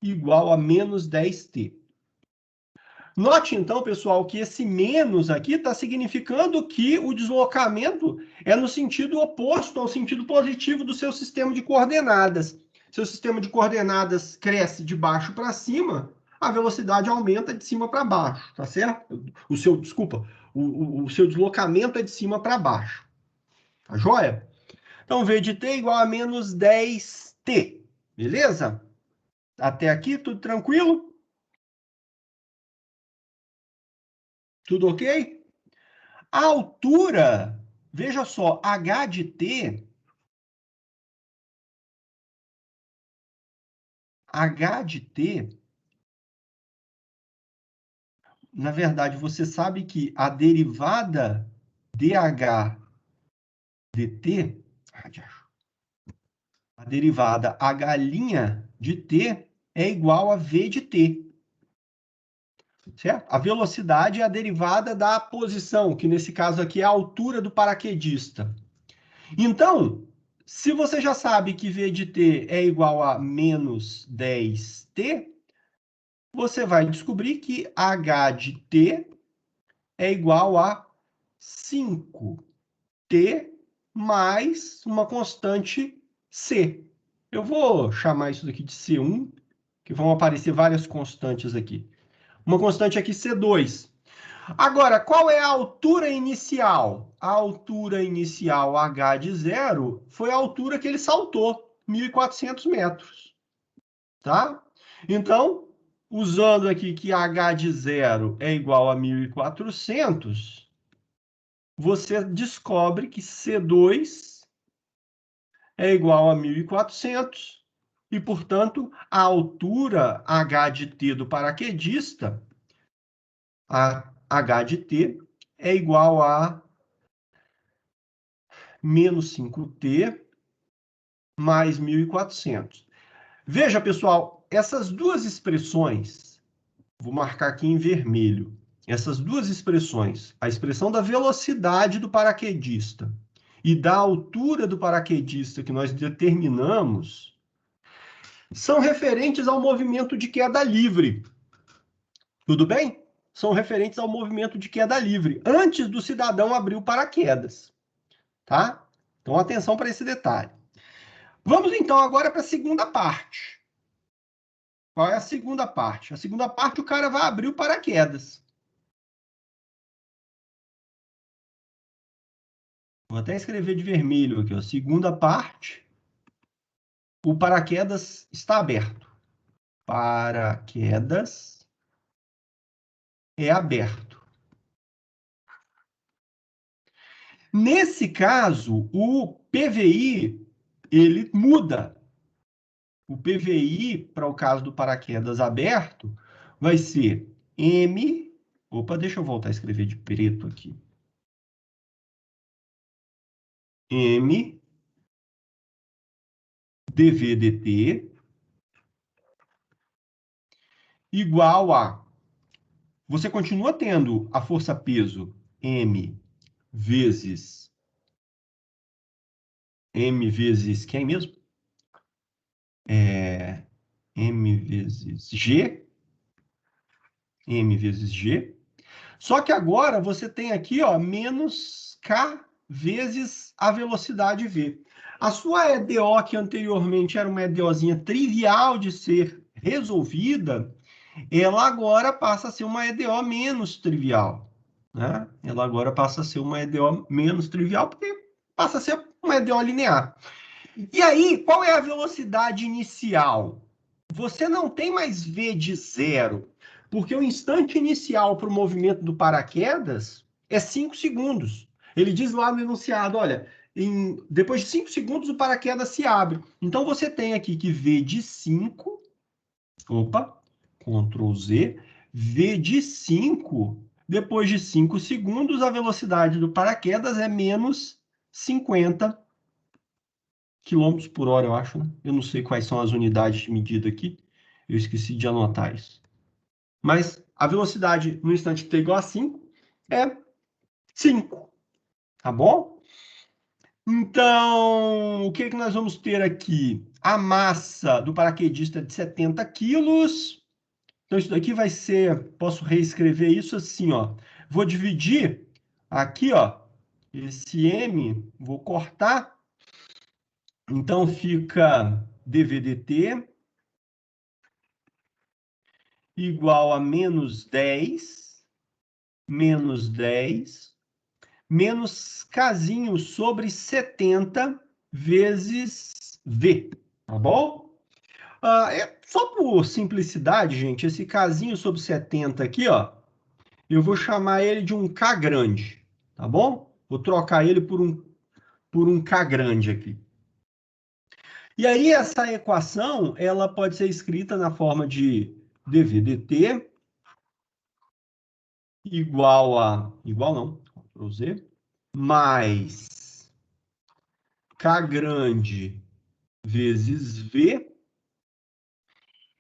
Speaker 1: igual a menos 10t. Note, então, pessoal, que esse menos aqui está significando que o deslocamento é no sentido oposto ao sentido positivo do seu sistema de coordenadas. Seu sistema de coordenadas cresce de baixo para cima, a velocidade aumenta de cima para baixo, tá certo? O seu deslocamento é de cima para baixo. Tá joia? Então, v de t igual a menos 10t. Beleza? Até aqui, tudo tranquilo? Tudo ok? A altura, veja só, h de t, na verdade, você sabe que a derivada dh dt, a derivada h' de t é igual a v de t. Certo? A velocidade é a derivada da posição, que nesse caso aqui é a altura do paraquedista. Então, se você já sabe que v de t é igual a menos 10t, você vai descobrir que h de t é igual a 5t mais uma constante c. Eu vou chamar isso daqui de C1, que vão aparecer várias constantes aqui. Uma constante aqui, C2. Agora, qual é a altura inicial? A altura inicial, h de zero, foi a altura que ele saltou, 1.400 metros. Tá? Então, usando aqui que h de zero é igual a 1.400, você descobre que C2 é igual a 1.400 e, portanto, a altura h de t do paraquedista, a h de t, é igual a menos 5t mais 1.400. Veja, pessoal, essas duas expressões, vou marcar aqui em vermelho, essas duas expressões, a expressão da velocidade do paraquedista e da altura do paraquedista que nós determinamos, são referentes ao movimento de queda livre. Tudo bem? São referentes ao movimento de queda livre, antes do cidadão abrir o paraquedas. Tá? Então, atenção para esse detalhe. Vamos, então, agora para a segunda parte. Qual é a segunda parte? A segunda parte, o cara vai abrir o paraquedas. Vou até escrever de vermelho aqui, ó. Segunda parte, o paraquedas está aberto. Paraquedas é aberto. Nesse caso, o PVI, ele muda. O PVI, para o caso do paraquedas aberto, vai ser M... Opa, deixa eu voltar a escrever de preto aqui. M dVdt igual a... Você continua tendo a força-peso M vezes quem mesmo? M vezes G. M vezes G. Só que agora você tem aqui, ó, menos K vezes a velocidade V. A sua EDO, que anteriormente era uma EDOzinha trivial de ser resolvida, ela agora passa a ser uma EDO menos trivial. Né? Ela agora passa a ser uma EDO menos trivial, porque passa a ser uma EDO linear. E aí, qual é a velocidade inicial? Você não tem mais V de zero, porque o instante inicial para o movimento do paraquedas é 5 segundos. Ele diz lá no enunciado, olha, depois de 5 segundos o paraquedas se abre. Então, você tem aqui que V de 5, opa, Ctrl Z, V de 5, depois de 5 segundos, a velocidade do paraquedas é menos 50 quilômetros por hora, eu acho, né? Eu não sei quais são as unidades de medida aqui. Eu esqueci de anotar isso. Mas a velocidade no instante t igual a 5 é 5. Tá bom? Então, o que nós vamos ter aqui? A massa do paraquedista é de 70 quilos. Então, isso daqui vai ser... Posso reescrever isso assim, ó. Vou dividir aqui, ó. Esse M, vou cortar. Então, fica dVdt igual a menos 10, menos Kzinho sobre 70 vezes V, tá bom? Só por simplicidade, gente, esse Kzinho sobre 70 aqui, ó, eu vou chamar ele de um K grande, tá bom? Vou trocar ele por um K grande aqui. E aí, essa equação, ela pode ser escrita na forma de dVdt igual não, Ctrl Z, mais K grande vezes V.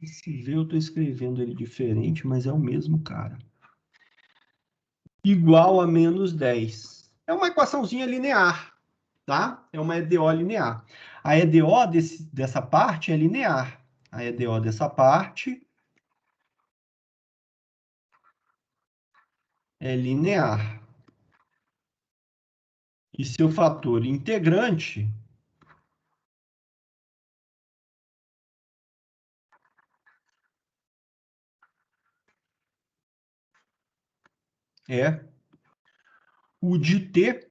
Speaker 1: Esse V eu estou escrevendo ele diferente, mas é o mesmo cara. Igual a menos 10. É uma equaçãozinha linear, tá? É uma EDO linear. A EDO dessa parte é linear. A EDO dessa parte é linear. E seu fator integrante é o de T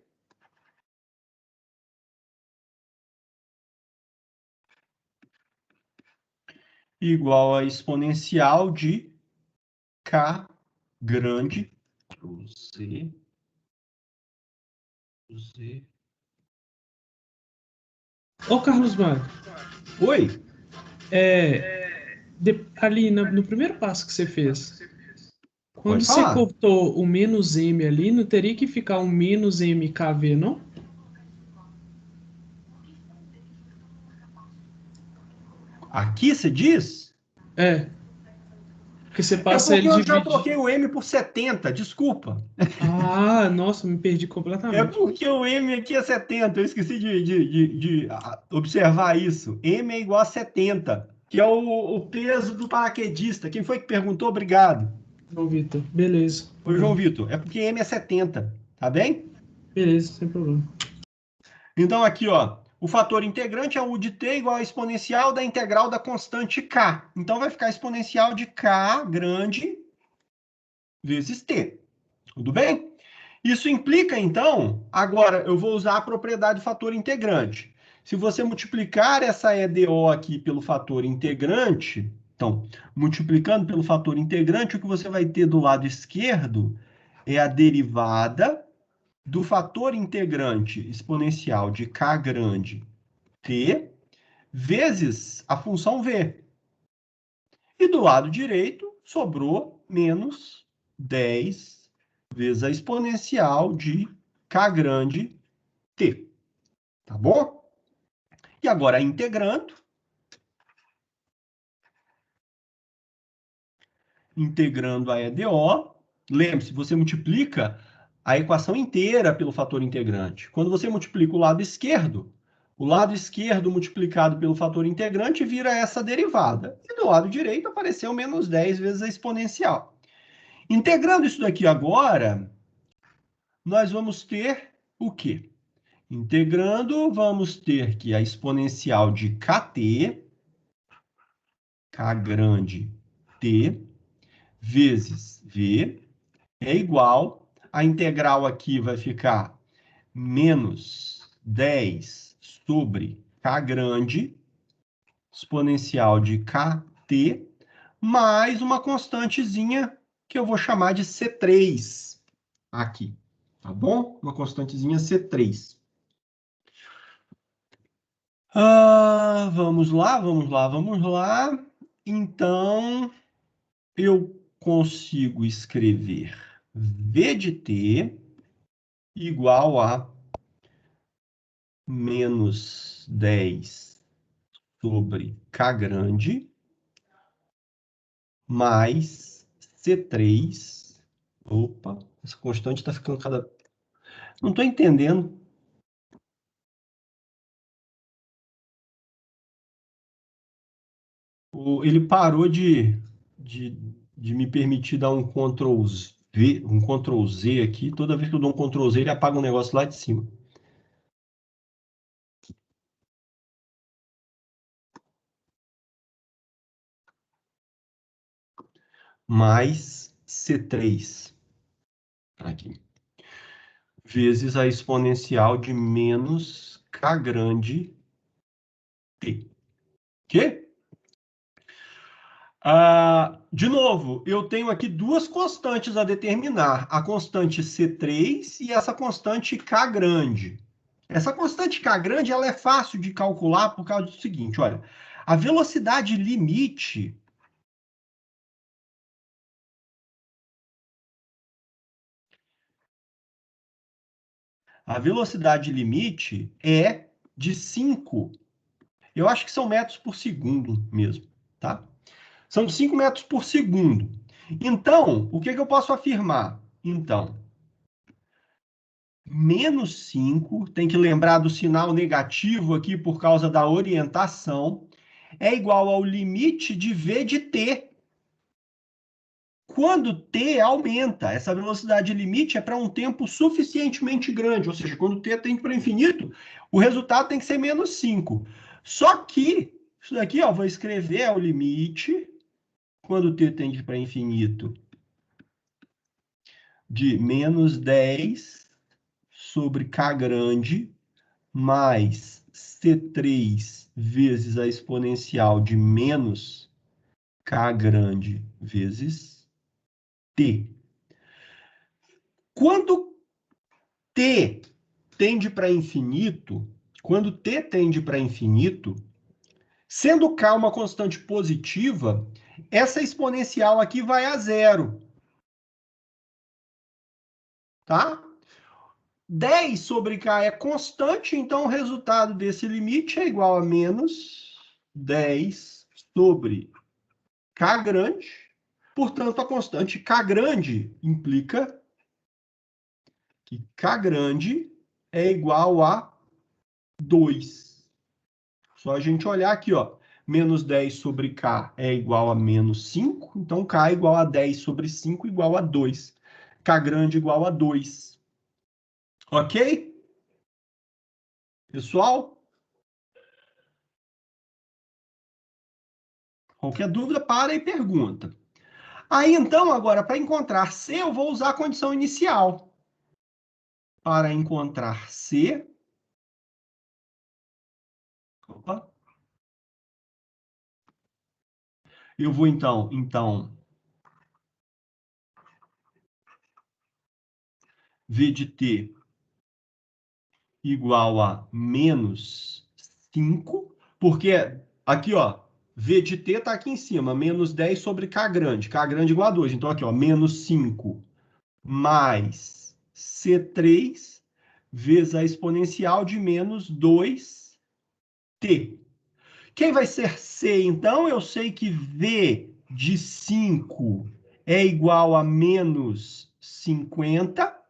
Speaker 1: igual a exponencial de K grande, Z.
Speaker 4: Ô, Carlos Magno,
Speaker 1: Oi?
Speaker 4: ali no primeiro passo que você fez, quando
Speaker 1: Pode
Speaker 4: você
Speaker 1: falar.
Speaker 4: cortou o menos M ali, não teria que ficar um menos MKV, não?
Speaker 1: Aqui você diz?
Speaker 4: Porque você
Speaker 1: É
Speaker 4: passa
Speaker 1: porque
Speaker 4: ele
Speaker 1: eu já
Speaker 4: dividir.
Speaker 1: troquei o M por 70, desculpa.
Speaker 4: Ah, nossa, me perdi
Speaker 1: É
Speaker 4: completamente.
Speaker 1: porque o M aqui é 70, eu esqueci de observar isso. M é igual a 70. que é o peso do paraquedista. Quem foi que perguntou? Obrigado.
Speaker 4: João Vitor. Beleza.
Speaker 1: Ô, João Vitor, é porque M é 70, tá bem?
Speaker 4: Beleza, sem problema.
Speaker 1: Então, aqui, ó, o fator integrante é o de t igual a exponencial da integral da constante k. Então, vai ficar exponencial de k grande vezes t. Tudo bem? Isso implica, então, agora eu vou usar a propriedade do fator integrante. Se você multiplicar essa EDO aqui pelo fator integrante, então, multiplicando pelo fator integrante, o que você vai ter do lado esquerdo é a derivada do fator integrante exponencial de k grande t vezes a função v. E do lado direito sobrou menos 10 vezes a exponencial de k grande t. Tá bom? E agora, integrando a EDO, lembre-se, você multiplica a equação inteira pelo fator integrante. Quando você multiplica o lado esquerdo multiplicado pelo fator integrante vira essa derivada. E do lado direito apareceu menos 10 vezes a exponencial. Integrando isso daqui agora, nós vamos ter o quê? Integrando, vamos ter que a exponencial de kt, k grande t, vezes v, é igual, a integral aqui vai ficar menos 10 sobre k grande, exponencial de kt, mais uma constantezinha que eu vou chamar de C3 aqui, tá bom? Uma constantezinha C3. Vamos lá. Então, eu consigo escrever V de t igual a menos 10 sobre K grande mais C3. Opa, essa constante está ficando cada... Não estou entendendo. Ele parou de me permitir dar um Ctrl V, um Ctrl Z aqui. Toda vez que eu dou um Ctrl Z, ele apaga um negócio lá de cima. Mais C3 aqui, vezes a exponencial de menos K grande T. Ok? De novo, eu tenho aqui duas constantes a determinar, a constante C3 e essa constante K grande. Essa constante K grande ela é fácil de calcular por causa do seguinte, olha, a velocidade limite é de 5. Eu acho que são metros por segundo mesmo, tá? São 5 metros por segundo. Então, o que eu posso afirmar? Então, menos 5, tem que lembrar do sinal negativo aqui por causa da orientação, é igual ao limite de V de t. Quando t aumenta, essa velocidade limite é para um tempo suficientemente grande, ou seja, quando t tende para infinito, o resultado tem que ser menos 5. Só que, isso daqui, ó, vou escrever é o limite, quando t tende para infinito, de menos 10 sobre k grande mais C3 vezes a exponencial de menos k grande vezes t. Quando t tende para infinito, sendo k uma constante positiva, essa exponencial aqui vai a zero. Tá? 10 sobre k é constante, então o resultado desse limite é igual a menos 10 sobre k grande. Portanto, a constante k grande implica que k grande é igual a 2. Só a gente olhar aqui, ó. Menos 10 sobre K é igual a menos 5. Então, K é igual a 10 sobre 5 igual a 2. K grande igual a 2. Ok? Pessoal? Qualquer dúvida, para e pergunta. Aí, então, agora, para encontrar C, eu vou usar a condição inicial. Para encontrar C... Opa. Eu vou, então, V de T igual a menos 5, porque aqui, ó, V de T está aqui em cima, menos 10 sobre K grande igual a 2. Então, aqui, ó, menos 5 mais C3 vezes a exponencial de menos 2T. Quem vai ser C, então? Eu sei que V de 5 é igual a menos 50.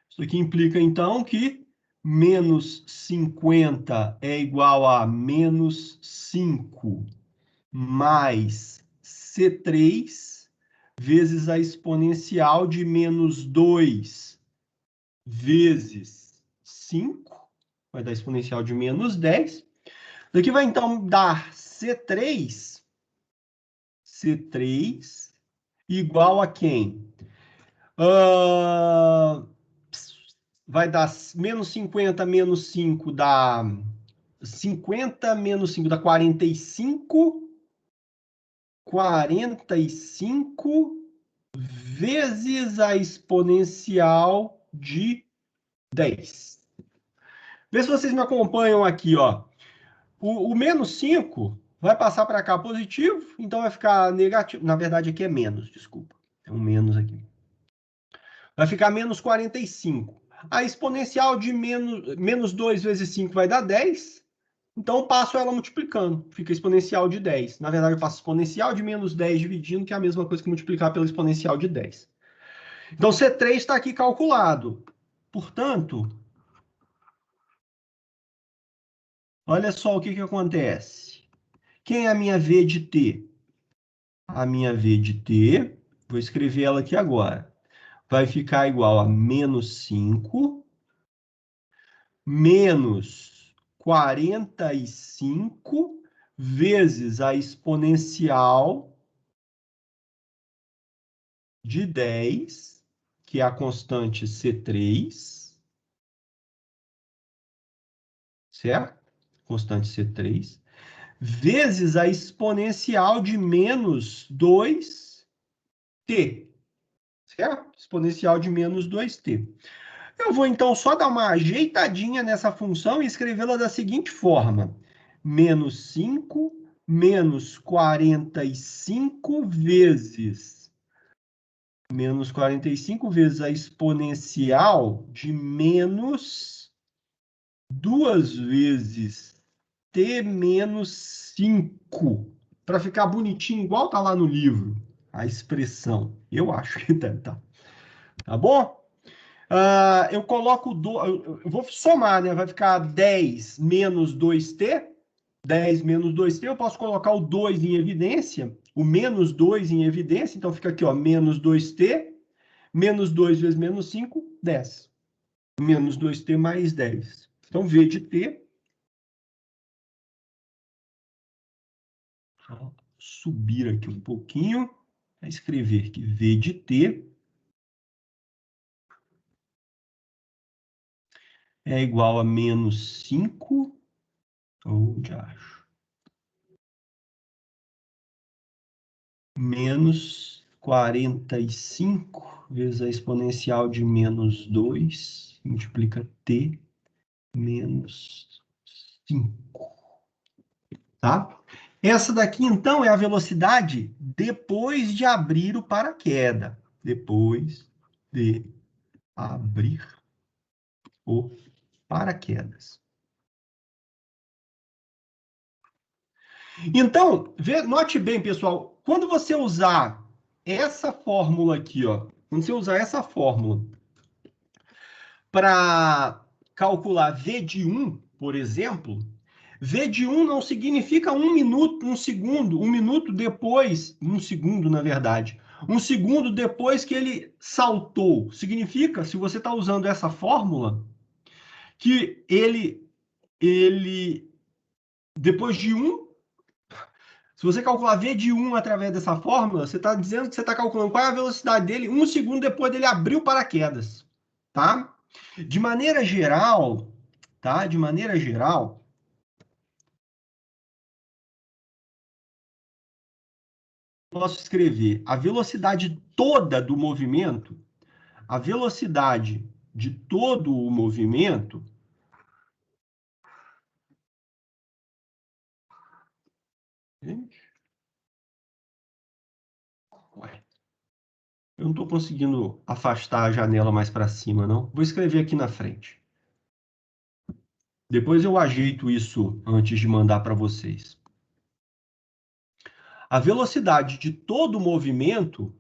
Speaker 1: Isso aqui implica, então, que menos 50 é igual a menos 5 mais C3 vezes a exponencial de menos 2 vezes 5. Vai dar exponencial de menos 10. Daqui vai, então, dar C3 igual a quem? Vai dar menos 50 menos 5 dá 50 menos 5 dá 45. 45 vezes a exponencial de 10. Vê se vocês me acompanham aqui, ó. O menos 5 vai passar para cá positivo, então vai ficar negativo. Na verdade, aqui é menos, desculpa. Tem um menos aqui. Vai ficar menos 45. A exponencial de menos 2 vezes 5 vai dar 10. Então, eu passo ela multiplicando. Fica exponencial de 10. Na verdade, eu faço exponencial de menos 10 dividindo, que é a mesma coisa que multiplicar pela exponencial de 10. Então, C3 está aqui calculado. Portanto, olha só o que acontece. Quem é a minha V de T? A minha V de T, vou escrever ela aqui agora. Vai ficar igual a menos 5 menos 45 vezes a exponencial de 10, que é a constante C3, certo? Constante C3, vezes a exponencial de menos 2t, certo? Exponencial de menos 2t. Eu vou, então, só dar uma ajeitadinha nessa função e escrevê-la da seguinte forma. Menos 5 menos 45 vezes... Menos 45 vezes a exponencial de menos 2 vezes t menos 5. Para ficar bonitinho, igual tá lá no livro, a expressão. Eu acho que tá. Tá bom? Eu coloco... Eu vou somar, né? Vai ficar 10 menos 2t. 10 menos 2t, eu posso colocar o 2 em evidência, o menos 2 em evidência, então fica aqui, ó, menos 2t, menos 2 vezes menos 5, 10. Menos 2t mais 10. Então, V de t... Vou subir aqui um pouquinho, para escrever que V de t é igual a menos 5, onde acho? Menos 45 vezes a exponencial de menos 2, multiplica t menos 5. Tá? Essa daqui, então, é a velocidade depois de abrir o paraquedas. Depois de abrir o paraquedas. Então, note bem, pessoal, quando você usar essa fórmula aqui, ó, quando você usar essa fórmula para calcular V de 1, por exemplo, V de 1 não significa 1 minuto, 1 segundo, 1 minuto depois, 1 segundo, na verdade. 1 segundo depois que ele saltou. Significa, se você está usando essa fórmula, que ele, depois de 1, se você calcular V de 1 através dessa fórmula, você está dizendo que você está calculando qual é a velocidade dele 1 segundo depois dele abrir o paraquedas, tá? De maneira geral, tá? De maneira geral, posso escrever a velocidade toda do movimento, a velocidade de todo o movimento, ué, eu não estou conseguindo afastar a janela mais para cima, não. Vou escrever aqui na frente. Depois eu ajeito isso antes de mandar para vocês. A velocidade de todo o movimento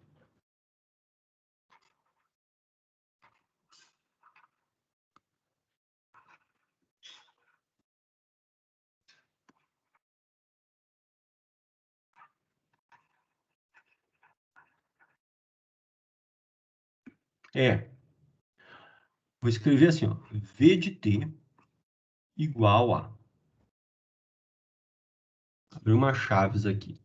Speaker 1: vou escrever assim, ó, V de T igual a, abrir umas chaves aqui,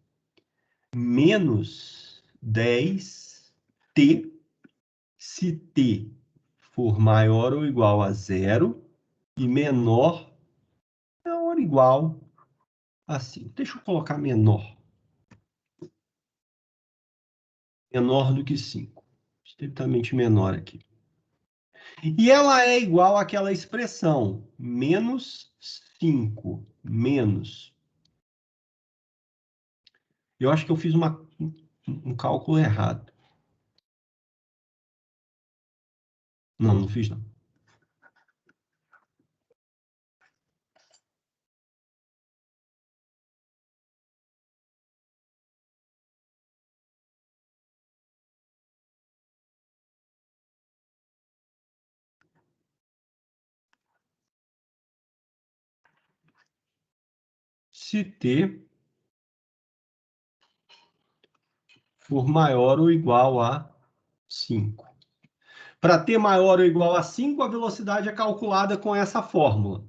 Speaker 1: menos 10T, se T for maior ou igual a 0 e menor ou igual a 5. Deixa eu colocar menor. Menor do que 5. Estritamente menor aqui. E ela é igual àquela expressão, menos 5, menos. Eu acho que eu fiz um cálculo errado. Não, não fiz não. Se T for maior ou igual a 5. Para T maior ou igual a 5, a velocidade é calculada com essa fórmula.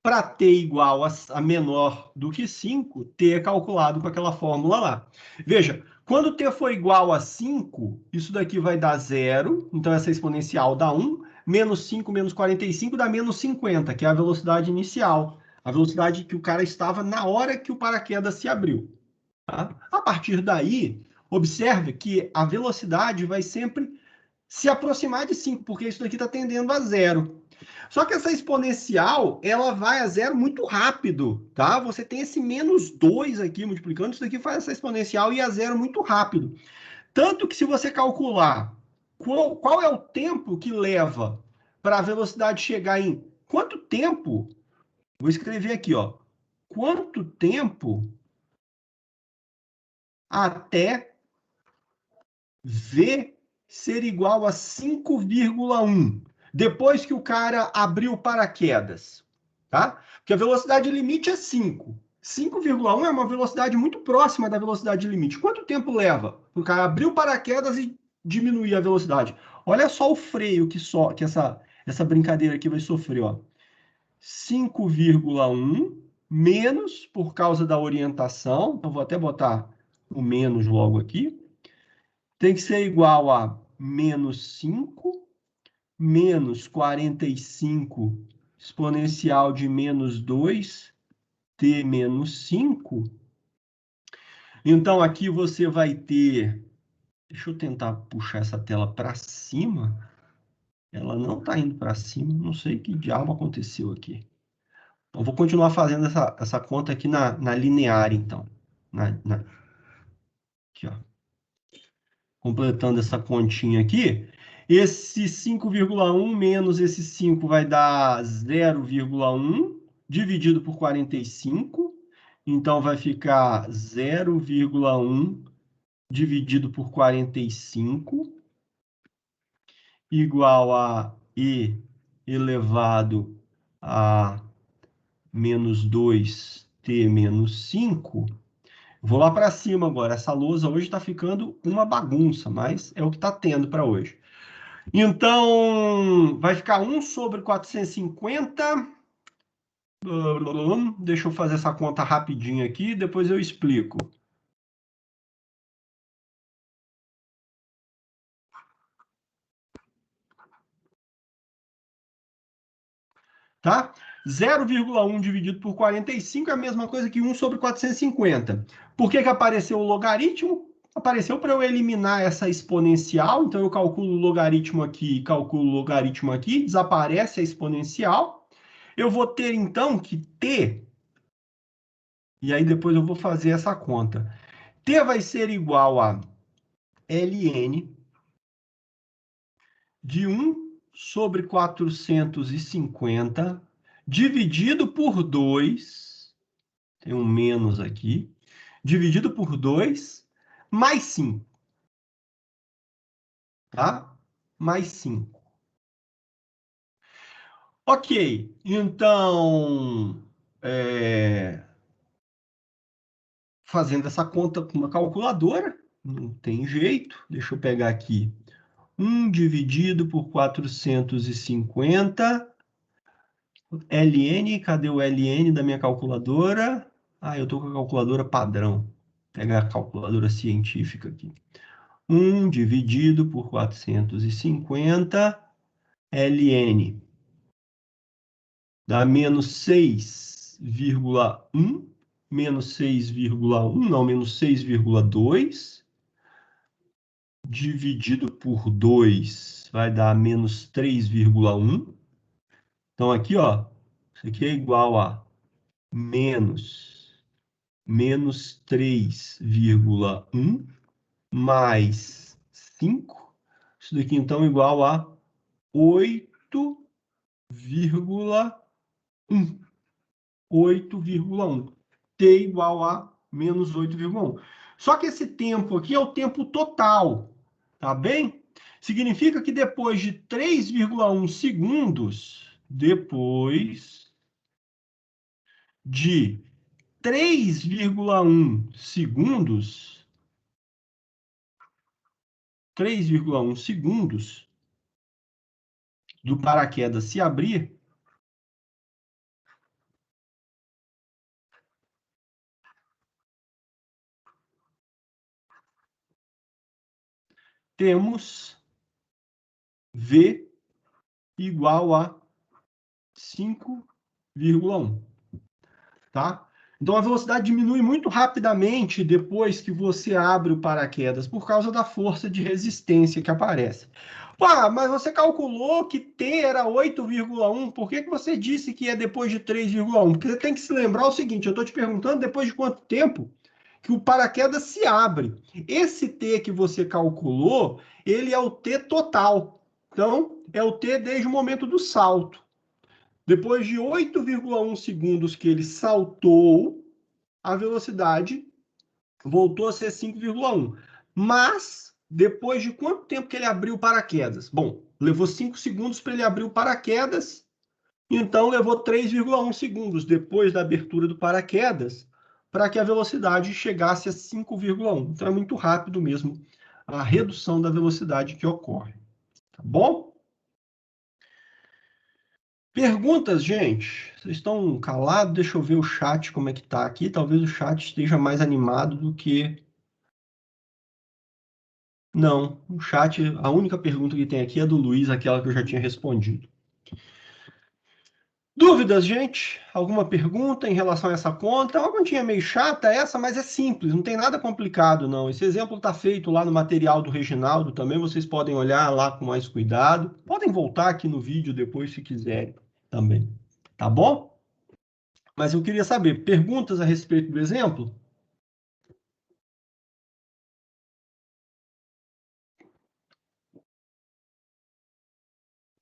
Speaker 1: Para T igual a menor do que 5, T é calculado com aquela fórmula lá. Veja, quando T for igual a 5, isso daqui vai dar 0, então essa exponencial dá 1, menos 5 menos 45 dá menos 50, que é a velocidade inicial, a velocidade que o cara estava na hora que o paraquedas se abriu. Tá? A partir daí, observe que a velocidade vai sempre se aproximar de 5, porque isso daqui está tendendo a 0. Só que essa exponencial, ela vai a 0 muito rápido, tá? Você tem esse menos 2 aqui multiplicando, isso daqui faz essa exponencial ir a 0 muito rápido. Tanto que se você calcular qual é o tempo que leva para a velocidade chegar em... Quanto tempo? Vou escrever aqui, ó. Quanto tempo até V ser igual a 5,1, depois que o cara abriu o paraquedas, tá? Porque a velocidade limite é 5. 5,1 é uma velocidade muito próxima da velocidade limite. Quanto tempo leva para o cara abrir o paraquedas e diminuir a velocidade? Olha só o freio que essa brincadeira aqui vai sofrer, ó. 5,1 menos, por causa da orientação, então vou até botar o menos logo aqui, tem que ser igual a menos 5, menos 45 exponencial de menos 2, t menos 5. Então, aqui você vai ter... Deixa eu tentar puxar essa tela para cima. Ela não está indo para cima. Não sei o que diabo aconteceu aqui. Eu vou continuar fazendo essa conta aqui na linear, então. Aqui, ó. Completando essa continha aqui. Esse 5,1 menos esse 5 vai dar 0,1 dividido por 45. Então, vai ficar 0,1 dividido por 45 igual a E elevado a menos 2t menos 5. Vou lá para cima agora. Essa lousa hoje está ficando uma bagunça, mas é o que está tendo para hoje. Então, vai ficar 1 sobre 450. Deixa eu fazer essa conta rapidinho aqui, depois eu explico. Tá? 0,1 dividido por 45 é a mesma coisa que 1 sobre 450. Por que que apareceu o logaritmo? Apareceu para eu eliminar essa exponencial, então eu calculo o logaritmo aqui, calculo o logaritmo aqui, desaparece a exponencial. Eu vou ter, então, que t, e aí depois eu vou fazer essa conta. T vai ser igual a ln de 1 sobre 450 dividido por 2, tem um menos aqui, dividido por 2, mais 5. Tá? Mais 5. Ok, então, fazendo essa conta com uma calculadora, não tem jeito, deixa eu pegar aqui. 1 dividido por 450, ln, cadê o ln da minha calculadora? Ah, eu estou com a calculadora padrão. Pega a calculadora científica aqui. 1 dividido por 450, ln, dá menos 6,1, menos 6,1, não, menos 6,2, dividido por 2 vai dar menos 3,1. Então, aqui, ó, isso aqui é igual a menos 3,1 mais 5. Isso daqui, então, é igual a 8,1. 8,1. T igual a menos 8,1. Só que esse tempo aqui é o tempo total, tá bem? Significa que depois de 3,1 segundos, depois de 3,1 segundos, 3,1 segundos do paraquedas se abrir, temos V igual a 5,1, tá? Então, a velocidade diminui muito rapidamente depois que você abre o paraquedas, por causa da força de resistência que aparece. Ah, mas você calculou que T era 8,1, por que que você disse que é depois de 3,1? Porque você tem que se lembrar o seguinte, eu estou te perguntando depois de quanto tempo que o paraquedas se abre. Esse T que você calculou, ele é o T total. Então, é o T desde o momento do salto. Depois de 8,1 segundos que ele saltou, a velocidade voltou a ser 5,1. Mas, depois de quanto tempo que ele abriu o paraquedas? Bom, levou 5 segundos para ele abrir o paraquedas, então levou 3,1 segundos depois da abertura do paraquedas para que a velocidade chegasse a 5,1. Então, é muito rápido mesmo a redução da velocidade que ocorre. Tá bom? Perguntas, gente? Vocês estão calados? Deixa eu ver o chat, como é que tá aqui. Talvez o chat esteja mais animado do que... Não, o chat, a única pergunta que tem aqui é do Luiz, aquela que eu já tinha respondido. Dúvidas, gente? Alguma pergunta em relação a essa conta? É uma continha meio chata essa, mas é simples, não tem nada complicado, não. Esse exemplo está feito lá no material do Reginaldo também, vocês podem olhar lá com mais cuidado. Podem voltar aqui no vídeo depois, se quiserem, também. Tá bom? Mas eu queria saber, perguntas a respeito do exemplo?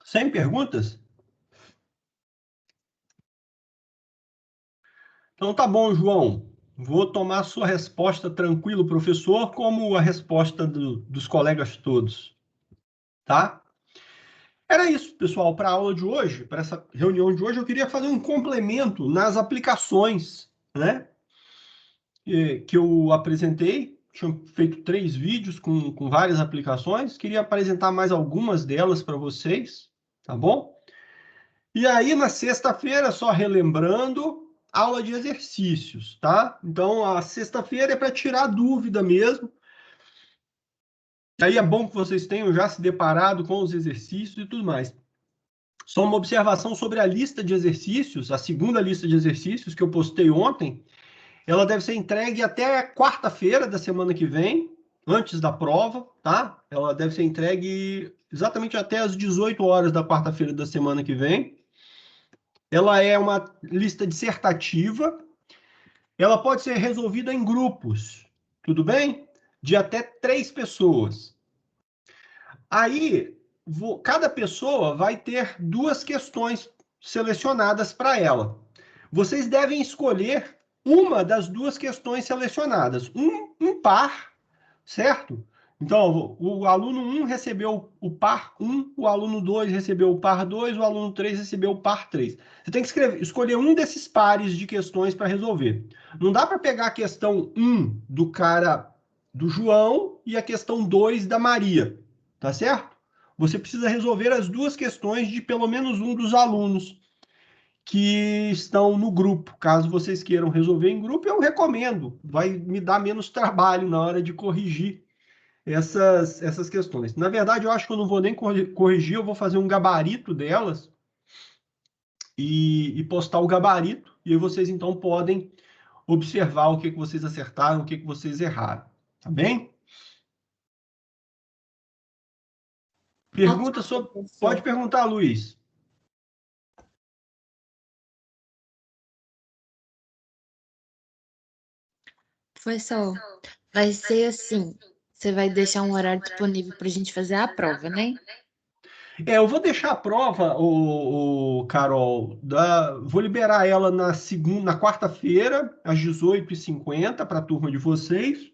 Speaker 1: Sem perguntas? Então tá bom, João. Vou tomar a sua resposta tranquilo, professor, como a resposta dos colegas todos. Tá? Era isso, pessoal, para a aula de hoje, para essa reunião de hoje, eu queria fazer um complemento nas aplicações, né? Que eu apresentei. Tinha feito 3 vídeos com várias aplicações. Queria apresentar mais algumas delas para vocês, tá bom? E aí, na sexta-feira, só relembrando, aula de exercícios, tá? Então, a sexta-feira é para tirar dúvida mesmo. Aí é bom que vocês tenham já se deparado com os exercícios e tudo mais. Só uma observação sobre a lista de exercícios, a segunda lista de exercícios que eu postei ontem, ela deve ser entregue até quarta-feira da semana que vem, antes da prova, tá? Ela deve ser entregue exatamente até as 18 horas da quarta-feira da semana que vem. Ela é uma lista dissertativa. Ela pode ser resolvida em grupos, tudo bem? De até 3 pessoas. Aí, cada pessoa vai ter 2 questões selecionadas para ela. Vocês devem escolher uma das 2 questões selecionadas, um par, certo? Então, o aluno 1 recebeu o par 1, o aluno 2 recebeu o par 2, o aluno 3 recebeu o par 3. Você tem que escolher um desses pares de questões para resolver. Não dá para pegar a questão 1 do cara do João e a questão 2 da Maria, tá certo? Você precisa resolver as 2 questões de pelo menos um dos alunos que estão no grupo. Caso vocês queiram resolver em grupo, eu recomendo. Vai me dar menos trabalho na hora de corrigir essas questões. Na verdade, eu acho que eu não vou nem corrigir, eu vou fazer um gabarito delas e postar o gabarito, e aí vocês então podem observar o que vocês acertaram, o que vocês erraram. Tá bem? Pergunta sobre... Pode perguntar, Luiz.
Speaker 3: Professor, vai ser assim, você vai deixar um horário disponível para a gente fazer a prova, né?
Speaker 1: Eu vou deixar a prova, Carol, vou liberar ela na quarta-feira, às 18h50, para a turma de vocês,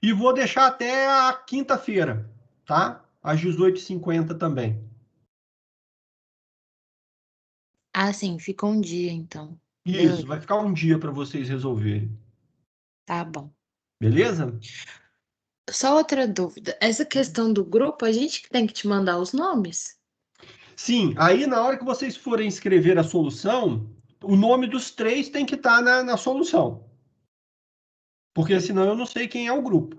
Speaker 1: e vou deixar até a quinta-feira, tá? Às 18h50 também.
Speaker 3: Ah, sim, fica um dia, então.
Speaker 1: Isso,
Speaker 3: Beleza.
Speaker 1: vai ficar um dia para vocês resolverem.
Speaker 3: Tá bom.
Speaker 1: Beleza?
Speaker 3: Só outra dúvida. Essa questão do grupo, a gente que tem que te mandar os nomes?
Speaker 1: Sim, aí na hora que vocês forem escrever a solução, o nome dos 3 tem que estar na solução. Porque senão eu não sei quem é o grupo.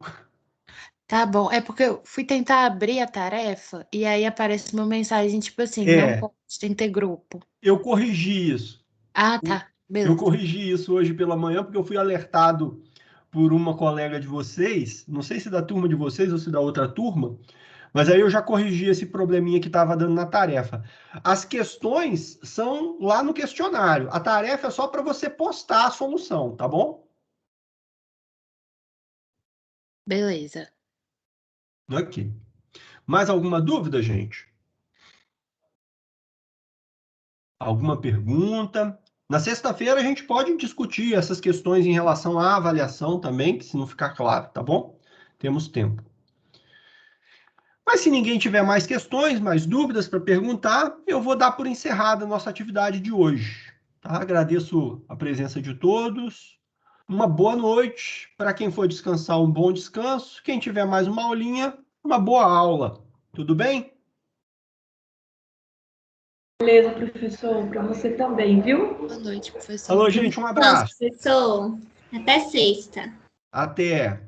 Speaker 3: Tá bom. É porque eu fui tentar abrir a tarefa e aí aparece uma mensagem tipo assim, não pode, tem que ter grupo.
Speaker 1: Eu corrigi isso.
Speaker 3: Ah, tá.
Speaker 1: Eu
Speaker 3: Beleza.
Speaker 1: corrigi isso hoje pela manhã, porque eu fui alertado por uma colega de vocês, não sei se da turma de vocês ou se da outra turma, mas aí eu já corrigi esse probleminha que estava dando na tarefa. As questões são lá no questionário. A tarefa é só para você postar a solução, tá bom?
Speaker 3: Beleza.
Speaker 1: Ok. Mais alguma dúvida, gente? Alguma pergunta? Na sexta-feira a gente pode discutir essas questões em relação à avaliação também, que se não ficar claro, tá bom? Temos tempo. Mas se ninguém tiver mais questões, mais dúvidas para perguntar, eu vou dar por encerrada a nossa atividade de hoje. Tá? Agradeço a presença de todos. Uma boa noite. Para quem for descansar, um bom descanso. Quem tiver mais uma aulinha, uma boa aula. Tudo bem?
Speaker 5: Beleza, professor. Para você também, viu?
Speaker 3: Boa noite, professor.
Speaker 1: Alô, gente, um abraço.
Speaker 6: Professor, até sexta.
Speaker 1: Até.